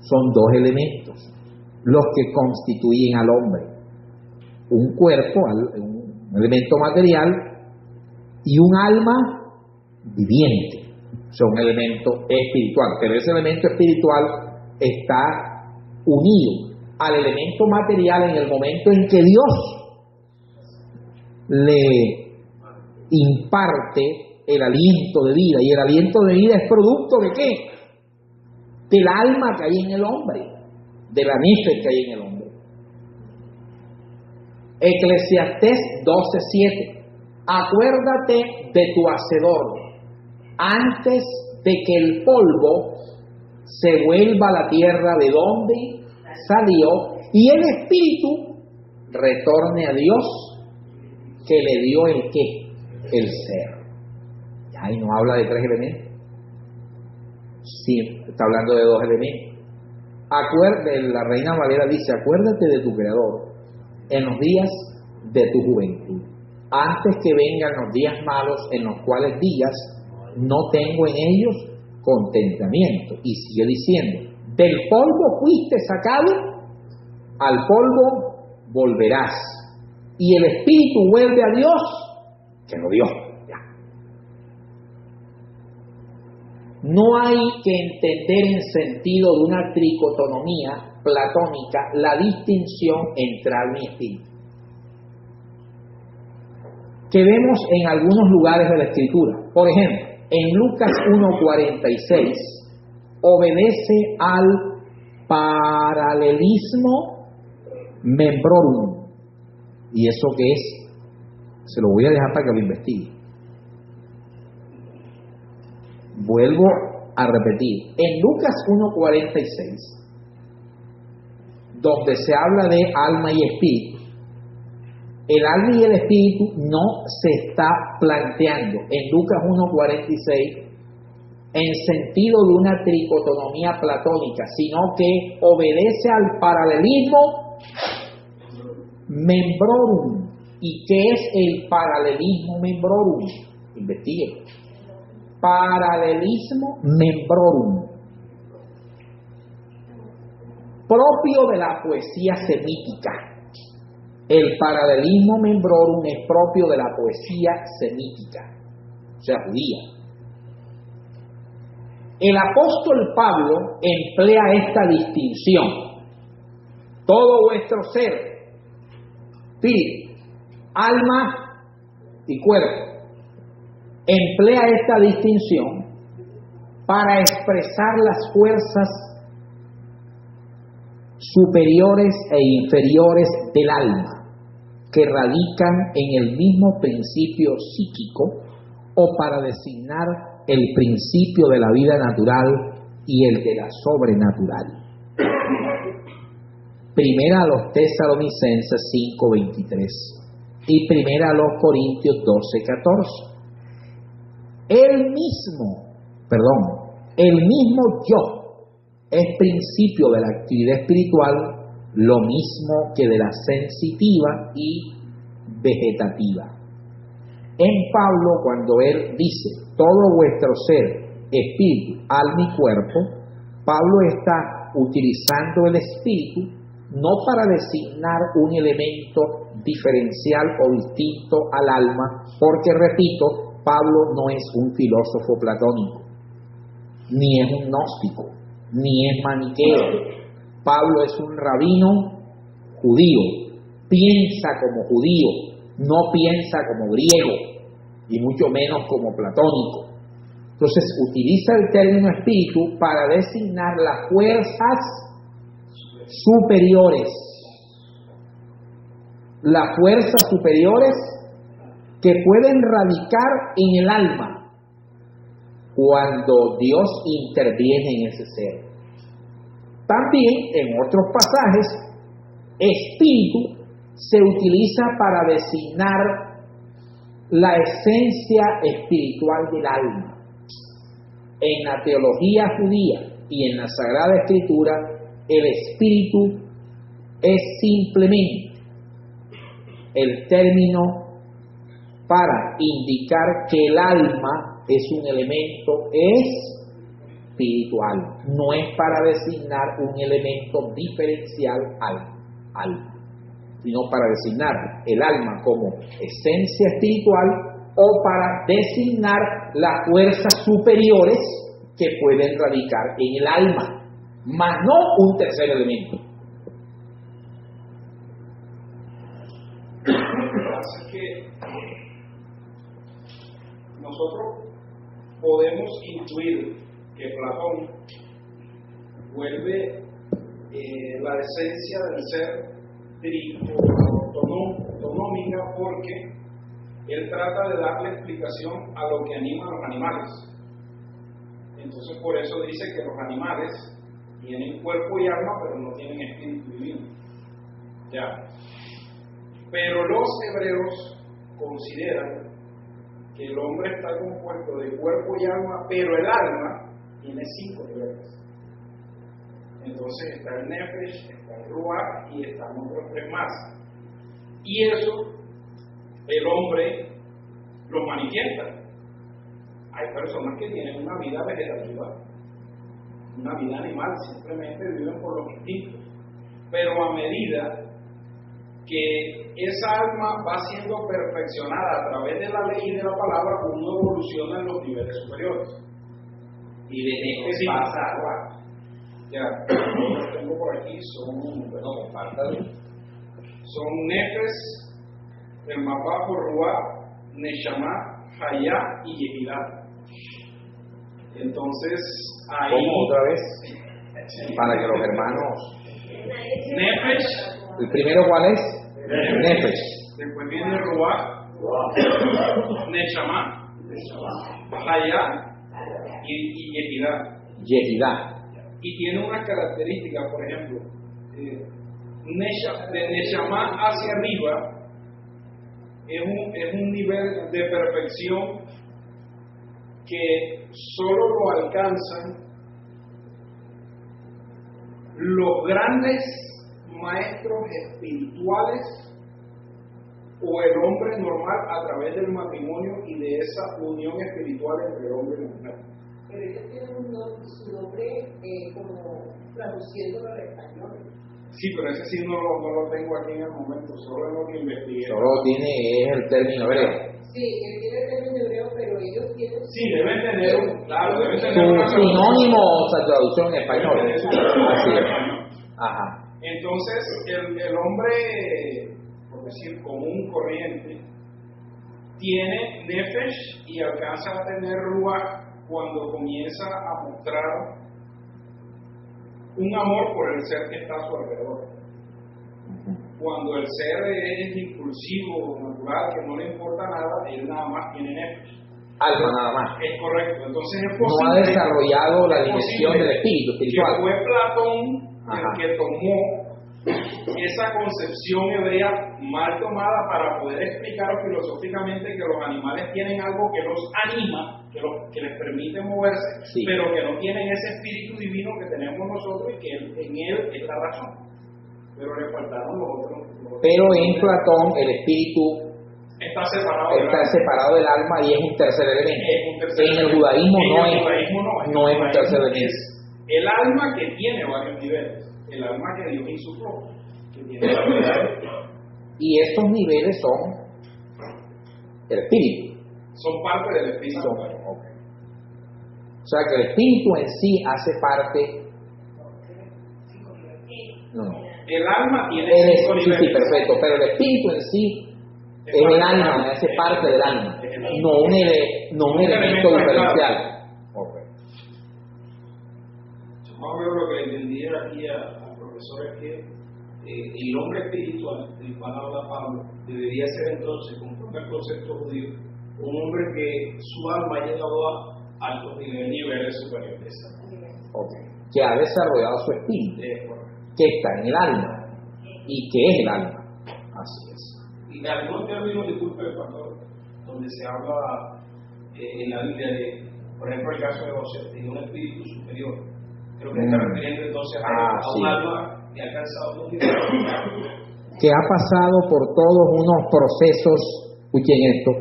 [SPEAKER 1] son dos elementos los que constituyen al hombre: un cuerpo, un elemento material, y un alma viviente, o sea, un elemento espiritual. Pero ese elemento espiritual está unido al elemento material en el momento en que Dios le imparte el aliento de vida. Y el aliento de vida es producto ¿de qué? Del alma que hay en el hombre, de la nefes que hay en el hombre. Eclesiastés 12:7. Acuérdate de tu hacedor antes de que el polvo se vuelva a la tierra de donde salió y el espíritu retorne a Dios que le dio el qué, el ser. Ahí no habla de 3 elementos, sí, está hablando de 2 elementos. La Reina Valera dice: acuérdate de tu Creador en los días de tu juventud, antes que vengan los días malos, en los cuales digas: no tengo en ellos contentamiento. Y sigue diciendo: del polvo fuiste sacado, al polvo volverás, y el espíritu vuelve a Dios que lo dio. Ya. No hay que entender en sentido de una tricotomía platónica la distinción entre alma y espíritu, que vemos en algunos lugares de la Escritura. Por ejemplo, en Lucas 1:46 obedece al paralelismo membrorum. ¿Y eso qué es? Se lo voy a dejar para que lo investigue. Vuelvo a repetir. En Lucas 1:46, donde se habla de alma y espíritu, el alma y el espíritu no se está planteando en Lucas 1:46 en sentido de una tricotomía platónica, sino que obedece al paralelismo membrorum. ¿Y qué es el paralelismo membrorum? Investigue. Paralelismo membrorum, propio de la poesía semítica. El paralelismo membrorum es propio de la poesía semítica, o sea, judía. El apóstol Pablo emplea esta distinción: todo vuestro ser, espíritu, alma y cuerpo. Emplea esta distinción para expresar las fuerzas superiores e inferiores del alma, que radican en el mismo principio psíquico, o para designar el principio de la vida natural y el de la sobrenatural. Primera a los Tesalonicenses 5:23 y primera a los Corintios 12:14. El mismo yo es principio de la actividad espiritual, lo mismo que de la sensitiva y vegetativa. En Pablo, cuando él dice todo vuestro ser, espíritu, alma y cuerpo, Pablo está utilizando el espíritu no para designar un elemento diferencial o distinto al alma, porque, repito, Pablo no es un filósofo platónico, ni es un gnóstico, ni es maniqueo. Pablo es un rabino judío, piensa como judío, no piensa como griego, y mucho menos como platónico. Entonces utiliza el término espíritu para designar las fuerzas superiores, las fuerzas superiores que pueden radicar en el alma cuando Dios interviene en ese ser. También en otros pasajes, espíritu se utiliza para designar la esencia espiritual del alma. En la teología judía y en la Sagrada Escritura, el espíritu es simplemente el término para indicar que el alma es un elemento espiritual, no es para designar un elemento diferencial al alma, sino para designar el alma como esencia espiritual o para designar las fuerzas superiores que pueden radicar en el alma, más no un tercer elemento.
[SPEAKER 4] Así que nosotros podemos intuir que Platón vuelve la esencia del ser tricotonómica porque él trata de darle explicación a lo que anima a los animales. Entonces por eso dice que los animales tienen cuerpo y alma, pero no tienen espíritu divino. Ya. Pero los hebreos consideran que el hombre está compuesto de cuerpo y alma, pero el alma tiene 5 niveles. Entonces está el Nefesh, está el Ruach y están otros 3 más. Y eso el hombre lo manifiesta. Hay personas que tienen una vida vegetativa, una vida animal, simplemente viven por los instintos. Pero a medida que esa alma va siendo perfeccionada a través de la ley y de la palabra, uno evoluciona en los niveles superiores. Y de Nefesh pasa a Ruach. Ya, los tengo por aquí, son, bueno, compártalo. Son Nefesh, el más bajo, Ruach, Neshama, Hayá y Yehidá. Entonces, ahí.
[SPEAKER 1] ¿Cómo otra vez? Para que los hermanos.
[SPEAKER 4] Nefesh.
[SPEAKER 1] ¿El primero cuál es? Nefesh.
[SPEAKER 4] Después viene Ruach, Neshama, Hayá y Yehidá.
[SPEAKER 1] Yehidá.
[SPEAKER 4] Y tiene unas características, por ejemplo, de Neshama hacia arriba es un nivel de perfección que solo lo alcanzan los grandes maestros espirituales o el hombre normal a través del matrimonio y de esa unión espiritual entre el hombre y la mujer.
[SPEAKER 6] Pero ellos tienen su nombre como traduciéndolo al español.
[SPEAKER 4] Sí, pero ese sí no lo tengo aquí en el momento, solo es lo que investigué.
[SPEAKER 1] Solo es el término hebreo.
[SPEAKER 6] Sí, él tiene el término hebreo, pero ellos tienen...
[SPEAKER 4] Sí, deben tener, claro, deben tener
[SPEAKER 1] Su sinónimo o su traducción en español. Así es. Ajá.
[SPEAKER 4] Entonces, el hombre, por decir, común, corriente, tiene Nefesh y alcanza a tener Ruach cuando comienza a mostrar un amor por el ser que está a su alrededor. Cuando el ser es impulsivo, natural, que no le importa nada, él nada más tiene Nefesh.
[SPEAKER 1] Alma nada más.
[SPEAKER 4] Es correcto. Entonces es
[SPEAKER 1] No
[SPEAKER 4] posible.
[SPEAKER 1] ha desarrollado la dimensión del espíritu espiritual.
[SPEAKER 4] Que fue Platón
[SPEAKER 1] Ajá.
[SPEAKER 4] el que tomó esa concepción hebrea mal tomada para poder explicar filosóficamente que los animales tienen algo que los anima, que les permite moverse,
[SPEAKER 1] Sí.
[SPEAKER 4] pero que no tienen ese espíritu divino que tenemos nosotros y que en él es la razón. Pero le faltaron los otros.
[SPEAKER 1] Pero en Platón el espíritu
[SPEAKER 4] está
[SPEAKER 1] separado del alma y es un tercer elemento.
[SPEAKER 4] Es un tercer
[SPEAKER 1] en el
[SPEAKER 4] elemento.
[SPEAKER 1] judaísmo
[SPEAKER 4] En
[SPEAKER 1] no
[SPEAKER 4] el
[SPEAKER 1] es,
[SPEAKER 4] judaísmo
[SPEAKER 1] no es un tercer
[SPEAKER 4] judaísmo
[SPEAKER 1] elemento.
[SPEAKER 4] es el alma que tiene varios niveles, el alma que Dios insufló, que tiene varios niveles.
[SPEAKER 1] Y estos niveles son el espíritu.
[SPEAKER 4] Son parte del espíritu.
[SPEAKER 1] Ok. O sea que el espíritu en sí hace parte. No.
[SPEAKER 4] El alma tiene
[SPEAKER 1] Sí,
[SPEAKER 4] 5 niveles.
[SPEAKER 1] sí, perfecto. Pero el espíritu en sí es el alma, hace parte del alma. No un elemento diferencial. Okay.
[SPEAKER 7] Más o menos lo que le entendí aquí al profesor es que el hombre espiritual, del cual habla Pablo, debería ser entonces, conforme al concepto judío, un hombre que su alma ha llegado a altos niveles superiores.
[SPEAKER 1] Okay. Que ha desarrollado su espíritu, que está en el alma y que es el alma. Así es.
[SPEAKER 7] Y algunos términos, disculpe, pastor, donde se habla en la Biblia de, por ejemplo, el caso de José, de un espíritu superior. Creo que está refiriendo entonces a un alma que ha alcanzado los niveles.
[SPEAKER 1] Que ha pasado por todos unos procesos, escuchen esto,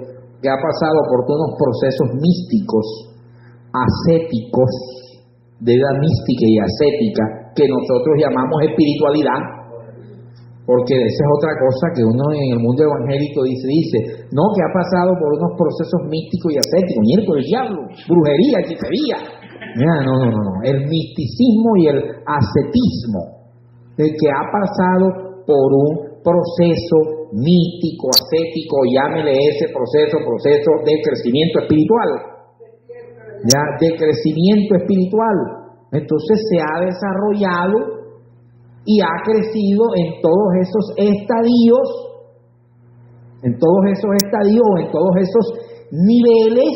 [SPEAKER 1] que ha pasado por todos unos procesos místicos, ascéticos, de edad mística y ascética, que nosotros llamamos espiritualidad, porque esa es otra cosa que uno en el mundo evangélico dice, no, que ha pasado por unos procesos místicos y ascéticos, miércoles, diablo, brujería, hechicería. No, el misticismo y el ascetismo, el que ha pasado por un proceso místico, ascético, llámele ese proceso de crecimiento espiritual, ya, de crecimiento espiritual. Entonces se ha desarrollado y ha crecido en todos esos estadios, en todos esos niveles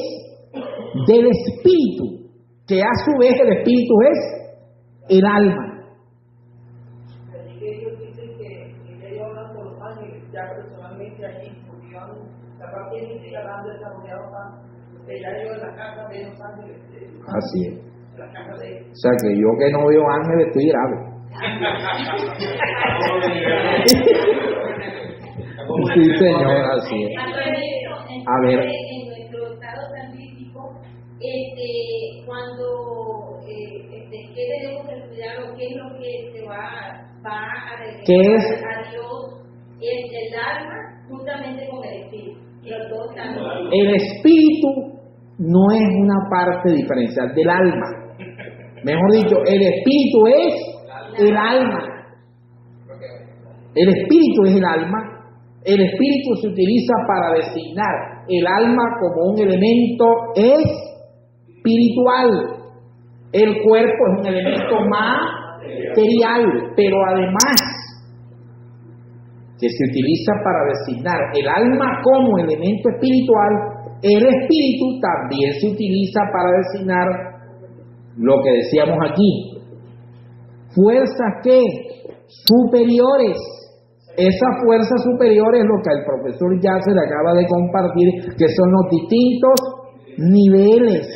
[SPEAKER 1] del espíritu, que a su vez el espíritu es el alma.
[SPEAKER 6] Así que ellos dicen que ellos hablan con los ángeles, ya personalmente allí, porque la parte mística la han desarrollado tanto, que ya ellos en la casa de los ángeles.
[SPEAKER 1] Así es.
[SPEAKER 6] La casa de ellos.
[SPEAKER 1] O sea que yo que no veo ángeles estoy grave. Sí, señor, así es. A ver.
[SPEAKER 2] En nuestro estado santífico, cuando ¿qué tenemos que estudiar o qué es lo que se va a regresar
[SPEAKER 1] ¿Qué es?
[SPEAKER 2] a Dios? Es el alma juntamente con el espíritu. Los dos están.
[SPEAKER 1] El espíritu no es una parte diferencial del alma. Mejor dicho, el espíritu es el alma. El espíritu es el alma. El espíritu se utiliza para designar el alma como un elemento espiritual. El cuerpo es un elemento material, pero además que se utiliza para designar el alma como elemento espiritual, el espíritu también se utiliza para designar lo que decíamos aquí, fuerzas que superiores. Esas fuerzas superiores, lo que el profesor ya se le acaba de compartir, que son los distintos niveles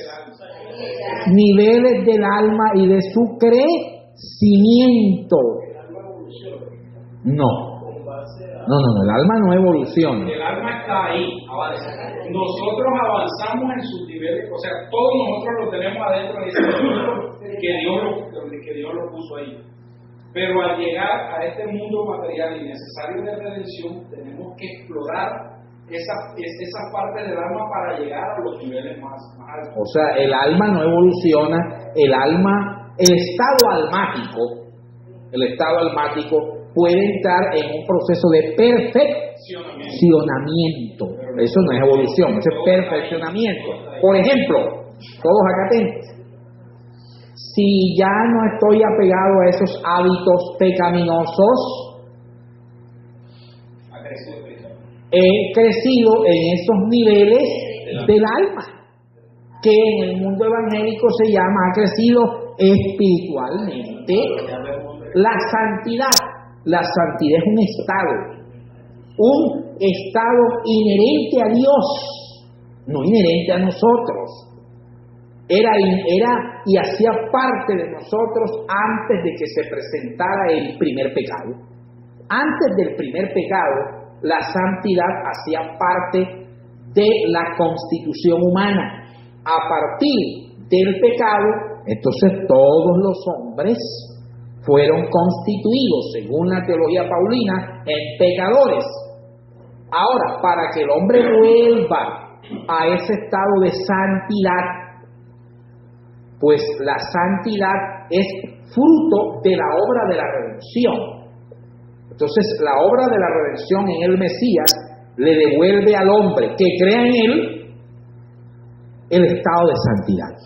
[SPEAKER 1] del alma y de su crecimiento. No, el alma no evoluciona.
[SPEAKER 4] El alma está ahí, avanza. Nosotros avanzamos en sus niveles, o sea, todos nosotros lo tenemos adentro de ese mundo que Dios lo puso ahí. Pero al llegar a este mundo material y necesario de redención, tenemos que explorar esa parte del alma para llegar a los niveles más altos.
[SPEAKER 1] O sea, el alma no evoluciona, el estado almático puede entrar en un proceso de perfeccionamiento. Eso no es evolución, eso es perfeccionamiento. Por ejemplo, todos acá atentos. Si ya no estoy apegado a esos hábitos pecaminosos, he crecido en esos niveles del alma, que en el mundo evangélico se llama, ha crecido espiritualmente. La santidad es un estado inherente a Dios, no inherente a nosotros. Era y hacía parte de nosotros antes de que se presentara el primer pecado. Antes del primer pecado, la santidad hacía parte de la constitución humana. A partir del pecado, entonces todos los hombres fueron constituidos, según la teología paulina, en pecadores. Ahora, para que el hombre vuelva a ese estado de santidad, pues la santidad es fruto de la obra de la redención. Entonces, la obra de la redención en el Mesías le devuelve al hombre que crea en él el estado de santidad.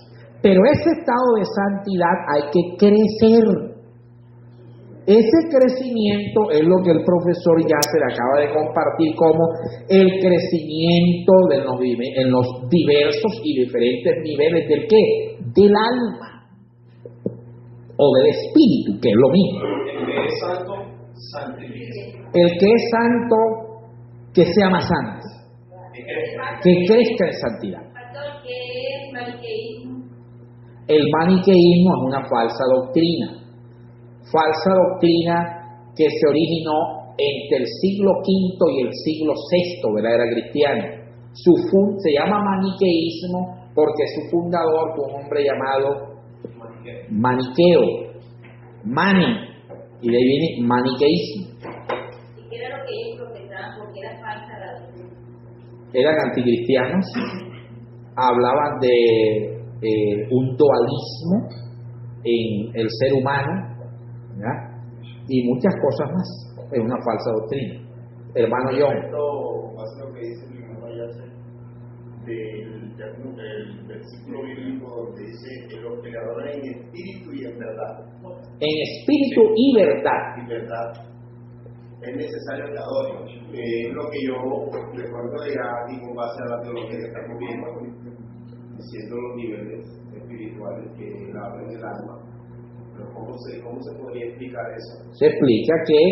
[SPEAKER 1] Pero ese estado de santidad hay que crecer. Ese crecimiento es lo que el profesor ya se le acaba de compartir como el crecimiento en los diversos y diferentes niveles del ¿qué? Del alma o del espíritu, que es lo mismo.
[SPEAKER 4] El que es santo, santifíquese.
[SPEAKER 1] El que es santo, que sea más santo, que crezca en santidad.
[SPEAKER 2] Pastor, ¿qué es maniqueísmo?
[SPEAKER 1] El maniqueísmo es una falsa doctrina que se originó entre el siglo V y el siglo VI de la era cristiana. Se llama maniqueísmo porque su fundador fue un hombre llamado Maniqueo, y de ahí viene maniqueísmo.
[SPEAKER 2] ¿Y qué era lo que ellos profesaban? Porque era falsa la doctrina.
[SPEAKER 1] Eran anticristianos, hablaban de un dualismo en el ser humano, ¿ya? y muchas cosas más. Es una falsa doctrina. Hermano John.
[SPEAKER 8] Esto va a ser lo que dice mi hermano Yace del versículo bíblico donde dice que los que le adoran en espíritu y en verdad.
[SPEAKER 1] En espíritu y verdad.
[SPEAKER 8] Y verdad. Es necesario que adoren. Es lo que yo recuerdo de aquí con base a la teología que estamos viendo, diciendo los niveles espirituales que abren el alma. Pero ¿cómo se podría explicar eso?
[SPEAKER 1] Se explica que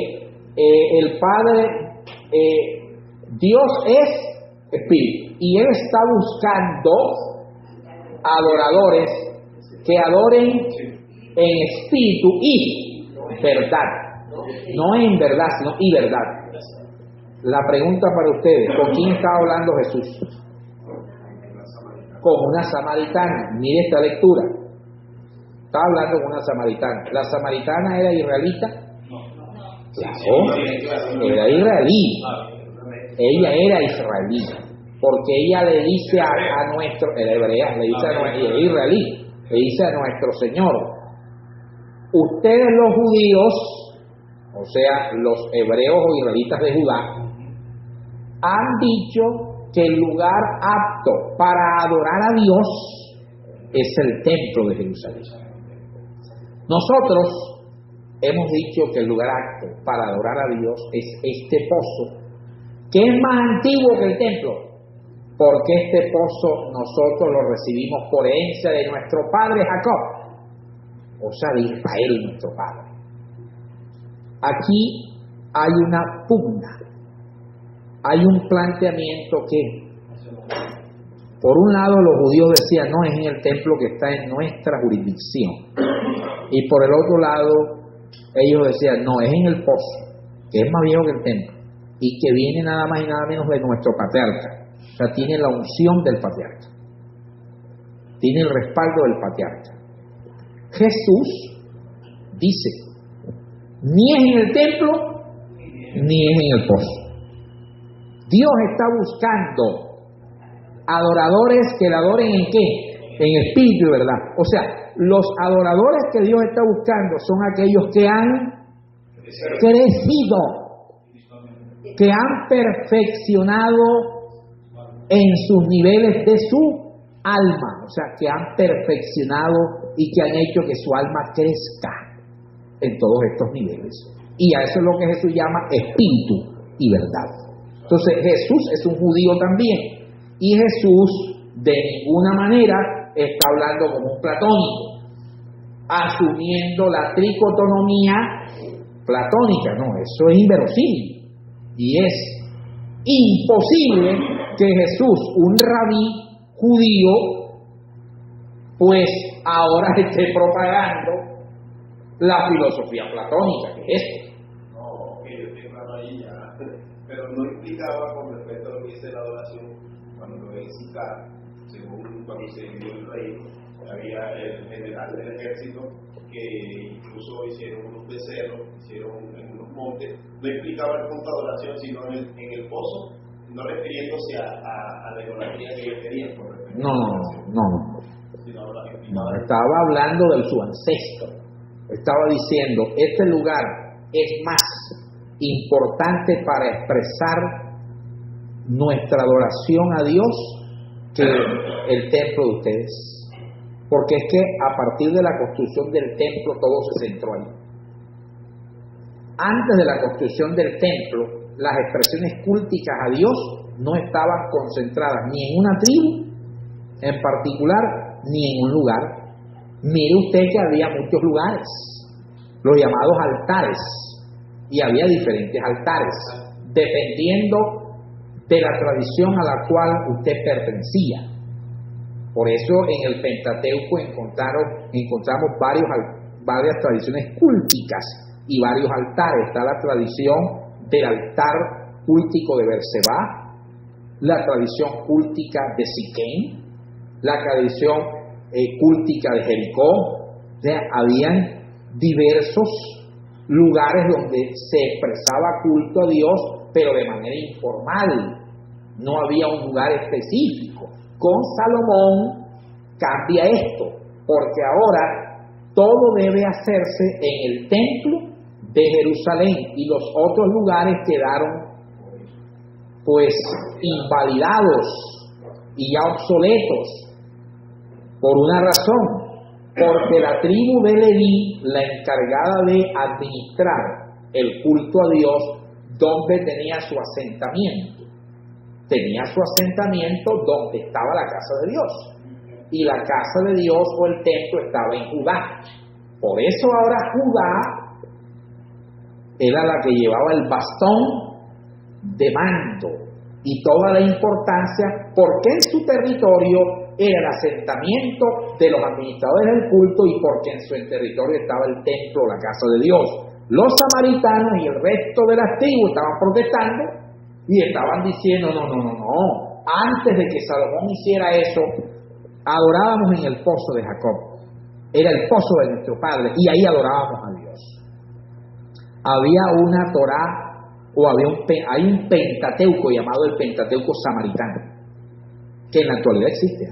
[SPEAKER 1] el Padre, Dios es espíritu y Él está buscando adoradores que adoren en espíritu y verdad. No en verdad, sino y verdad. La pregunta para ustedes, ¿con quién estaba hablando Jesús? Con una samaritana. Mire esta lectura. Estaba hablando con una samaritana. ¿La samaritana era israelita? Claro, era israelí. Ella era israelita. Porque ella le dice a nuestro, era hebrea, le dice a nuestro, israelí, le dice a nuestro Señor, ustedes los judíos, o sea, los hebreos o israelitas de Judá, han dicho que el lugar apto para adorar a Dios es el templo de Jerusalén. Nosotros hemos dicho que el lugar apto para adorar a Dios es este pozo, que es más antiguo que el templo, porque este pozo nosotros lo recibimos por herencia de nuestro padre Jacob, o sea, de Israel, nuestro padre. Aquí hay una pugna, hay un planteamiento que, por un lado, los judíos decían, no, es en el templo que está en nuestra jurisdicción, y por el otro lado, ellos decían, no, es en el pozo, que es más viejo que el templo, y que viene nada más y nada menos de nuestro patriarca. O sea, tiene la unción del patriarca, tiene el respaldo del patriarca. Jesús dice, ni es en el templo, ni es en el pozo. Dios está buscando adoradores que le adoren ¿en qué? En espíritu y verdad. O sea, los adoradores que Dios está buscando son aquellos que han crecido, que han perfeccionado en sus niveles de su alma, o sea, que han perfeccionado y que han hecho que su alma crezca en todos estos niveles. Y a eso es lo que Jesús llama espíritu y verdad. Entonces, Jesús es un judío también, y Jesús de ninguna manera está hablando como un platónico, asumiendo la tricotonomía platónica. No, eso es inverosímil, y es imposible que Jesús, un rabí judío, pues ahora esté propagando la filosofía platónica, que es esto.
[SPEAKER 8] No, que yo estoy claro ahí ya, pero no implicaba con respecto a lo que dice la adoración, cuando en Sicar, según cuando se dio el rey, había el general del ejército que incluso hicieron unos becerros, hicieron en unos montes, no implicaba el punto de adoración, sino en el pozo, no refiriéndose a la idolatría que ellos querían.
[SPEAKER 1] No. Estaba hablando de su ancestro. Estaba diciendo, este lugar es más importante para expresar nuestra adoración a Dios que el templo de ustedes. Porque es que a partir de la construcción del templo todo se centró ahí. Antes de la construcción del templo, las expresiones cúlticas a Dios no estaban concentradas ni en una tribu en particular, ni en un lugar. Mire usted que había muchos lugares, los llamados altares, y había diferentes altares, dependiendo de la tradición a la cual usted pertenecía. Por eso en el Pentateuco encontramos varias tradiciones cúlticas y varios altares. Está la tradición del altar cúltico de Berseba, la tradición cúltica de Siquén, la tradición cúltica de Jericó. O sea, habían diversos lugares donde se expresaba culto a Dios, pero de manera informal. No había un lugar específico. Con Salomón cambia esto, porque ahora todo debe hacerse en el templo de Jerusalén, y los otros lugares quedaron pues invalidados y ya obsoletos por una razón, porque la tribu de Leví, la encargada de administrar el culto a Dios, donde tenía su asentamiento, donde estaba la casa de Dios, y la casa de Dios o el templo estaba en Judá. Por eso ahora Judá era la que llevaba el bastón de mando y toda la importancia, porque en su territorio era el asentamiento de los administradores del culto y porque en su territorio estaba el templo, la casa de Dios. Los samaritanos y el resto de las tribus estaban protestando y estaban diciendo, no, antes de que Salomón hiciera eso, adorábamos en el pozo de Jacob, era el pozo de nuestro padre, y ahí adorábamos a Dios. Había una Torá, o hay un Pentateuco llamado el Pentateuco samaritano, que en la actualidad existe,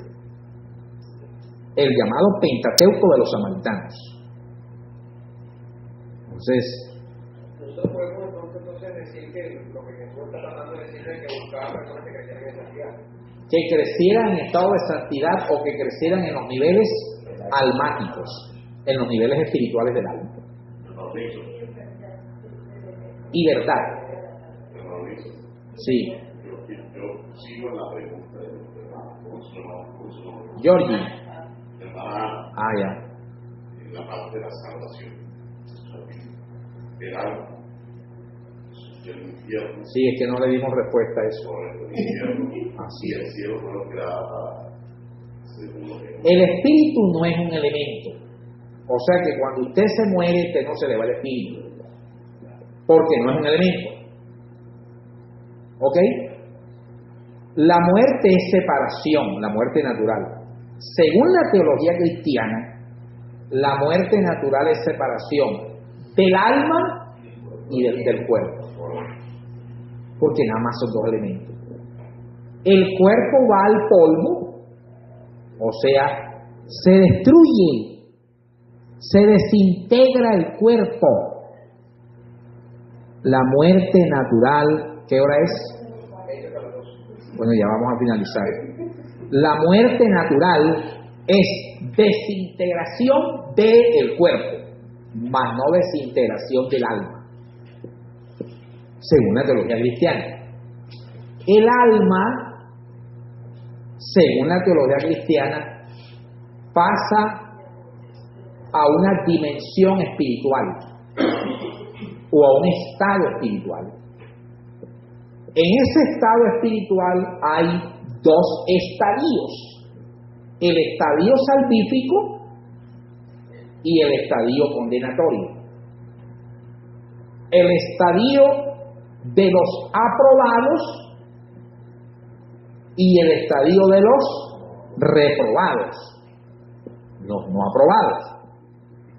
[SPEAKER 1] el llamado Pentateuco de los samaritanos. Entonces,
[SPEAKER 3] nosotros podemos entonces decir que lo que Jesús está tratando de decir es que buscaba personas que crecieran en santidad.
[SPEAKER 1] Que crecieran en estado de santidad o que crecieran en los niveles almáticos, en los niveles espirituales del alma. Y verdad. Sí.
[SPEAKER 5] Yo sigo en la pregunta de los hermanos.
[SPEAKER 1] Georgie.
[SPEAKER 5] Ya. En la parte de la salvación. El alma. El infierno.
[SPEAKER 1] Sí, es que no le dimos respuesta a eso.
[SPEAKER 5] El infierno.
[SPEAKER 1] Así
[SPEAKER 5] el cielo fue lo que era según lo que...
[SPEAKER 1] El espíritu no es un elemento. O sea que cuando usted se muere, usted no se le va el espíritu. Porque no es un elemento. ¿Ok? La muerte es separación, la muerte natural. Según la teología cristiana, la muerte natural es separación del alma y del cuerpo. Porque nada más son dos elementos. El cuerpo va al polvo, o sea, se destruye, se desintegra el cuerpo. La muerte natural, ¿qué hora es? Bueno, ya vamos a finalizar. La muerte natural es desintegración del cuerpo, más no desintegración del alma, según la teología cristiana. El alma, según la teología cristiana, pasa a una dimensión espiritual o a un estado espiritual. En ese estado espiritual hay dos estadios: el estadio salvífico y el estadio condenatorio. El estadio de los aprobados y el estadio de los reprobados, los no aprobados.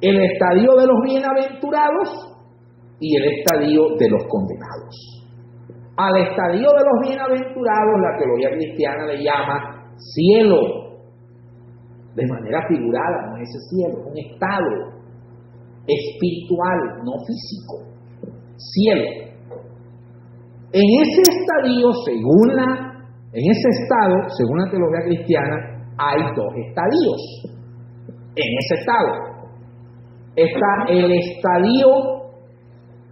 [SPEAKER 1] El estadio de los bienaventurados y el estadio de los condenados. Al estadio de los bienaventurados la teología cristiana le llama cielo, de manera figurada, no es ese cielo, es un estado espiritual, no físico, cielo. En ese estadio, según la teología cristiana, hay dos estadios. En ese estado está el estadio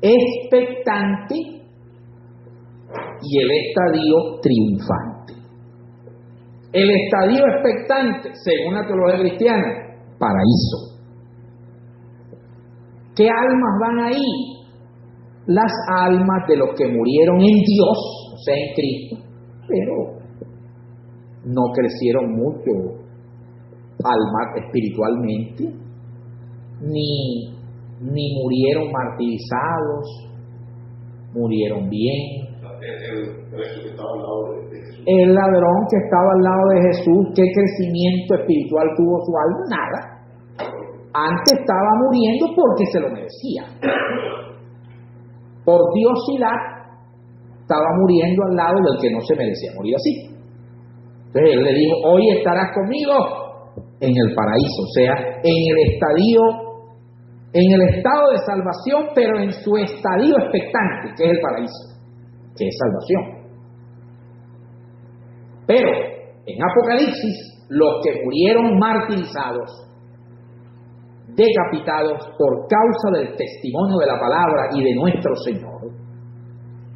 [SPEAKER 1] expectante y el estadio triunfante. El estadio expectante, según la teología cristiana, paraíso. ¿Qué almas van ahí? Las almas de los que murieron en Dios, o sea, en Cristo, pero no crecieron mucho espiritualmente, ni murieron martirizados, murieron bien. El ladrón que estaba al lado de Jesús, ¿qué crecimiento espiritual tuvo su alma? Nada. Antes estaba muriendo porque se lo merecía. Por diosidad estaba muriendo al lado del que no se merecía morir así. Entonces él le dijo: hoy estarás conmigo en el paraíso, o sea, en el estadio en el estado de salvación, pero en su estadio expectante, que es el paraíso, que es salvación. Pero en Apocalipsis, los que murieron martirizados, decapitados por causa del testimonio de la palabra y de nuestro Señor,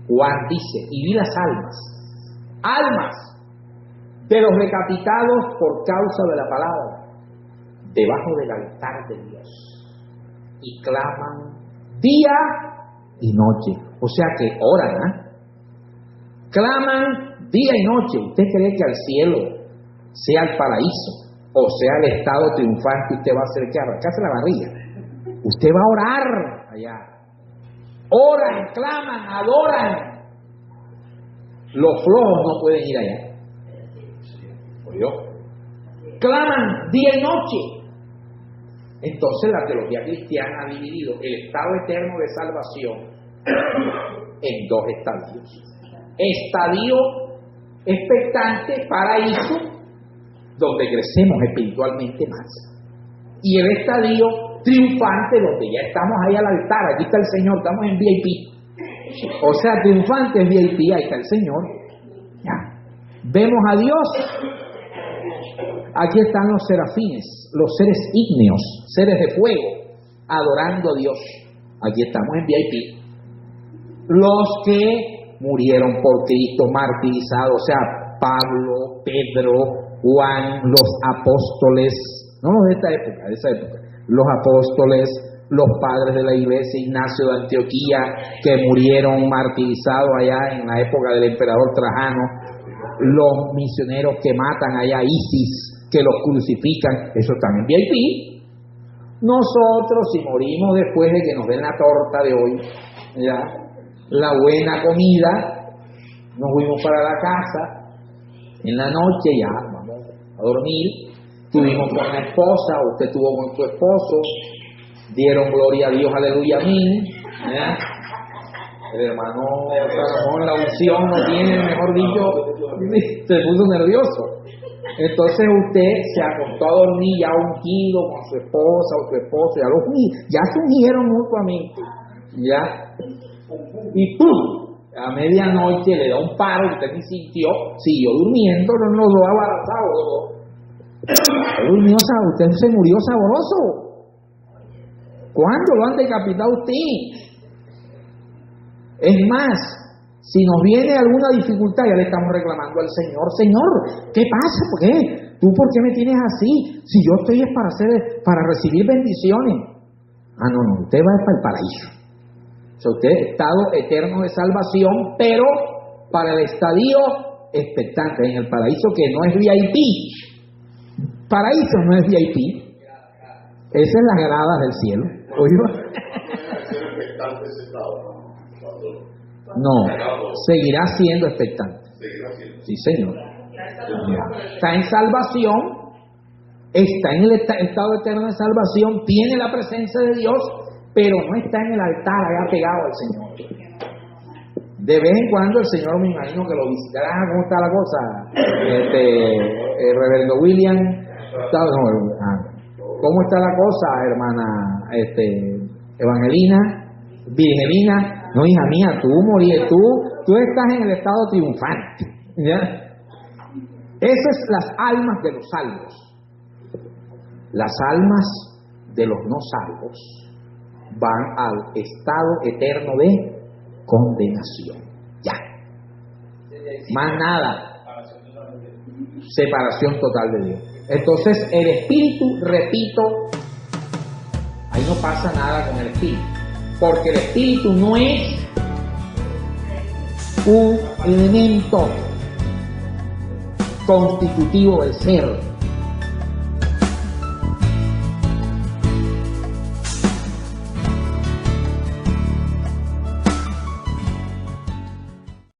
[SPEAKER 1] Juan dice, y vi las almas de los decapitados por causa de la palabra, debajo del altar de Dios, y claman día y noche. O sea que oran, ¿eh? Claman día y noche. ¿Usted cree que al cielo sea el paraíso o sea el estado triunfante? Usted va a hacer que arrancarse la barriga. Usted va a orar allá. Oran, claman, adoran. Los flojos no pueden ir allá. ¿Oyó? Claman día y noche. Entonces la teología cristiana ha dividido el estado eterno de salvación en dos estadios. Estadio expectante, paraíso, donde crecemos espiritualmente más. Y el estadio triunfante, donde ya estamos ahí al altar, aquí está el Señor, estamos en VIP. O sea, triunfante es VIP, ahí está el Señor. Ya. Vemos a Dios. Aquí están los serafines, los seres ígneos, seres de fuego, adorando a Dios. Aquí estamos en VIP. Los que murieron por Cristo, martirizados, o sea, Pablo, Pedro, Juan, los apóstoles, no los de esa época, los apóstoles, los padres de la iglesia, Ignacio de Antioquía, que murieron martirizados allá en la época del emperador Trajano, los misioneros que matan allá a ISIS, que los crucifican, eso también VIP. Nosotros, si morimos después de que nos den la torta de hoy, ya, la buena comida, nos fuimos para la casa, en la noche ya, vamos a dormir, tuvimos con la esposa, usted tuvo con su esposo, dieron gloria a Dios, aleluya, amén, ¿ya? El hermano Salomón, la unción no tiene, mejor dicho, se puso nervioso. Entonces usted se acostó a dormir ya ungido con su esposa o su esposo, ya se ungieron mutuamente, ya. Y ¡pum! A medianoche le da un paro, usted ni sintió, siguió durmiendo, no los dos abrazados. Usted se murió sabroso. ¿Cuándo lo han decapitado usted? Es más, si nos viene alguna dificultad, ya le estamos reclamando al Señor, Señor, ¿qué pasa? ¿Por qué? ¿Tú por qué me tienes así? Si yo estoy es para recibir bendiciones. No, usted va para el paraíso. O sea, usted estado eterno de salvación, pero para el estadio expectante, en el paraíso que no es VIP. Paraíso no es VIP. Esa es la grada del cielo. No, seguirá siendo expectante. Sí, Señor. Está en salvación, está en el estado eterno de salvación, tiene la presencia de Dios, pero no está en el altar allá pegado al Señor. De vez en cuando el Señor, me imagino que lo visitará. ¿Cómo está la cosa? El reverendo William, ¿cómo está la cosa, hermana Evangelina, Virgelina? No, hija mía, tú estás en el estado triunfante, ¿ya? Esas son las almas de los salvos. Las almas de los no salvos van al estado eterno de condenación. Ya. Más nada. Separación total de Dios. Entonces, el espíritu, repito, ahí no pasa nada con el espíritu. Porque el espíritu no es un elemento constitutivo del ser.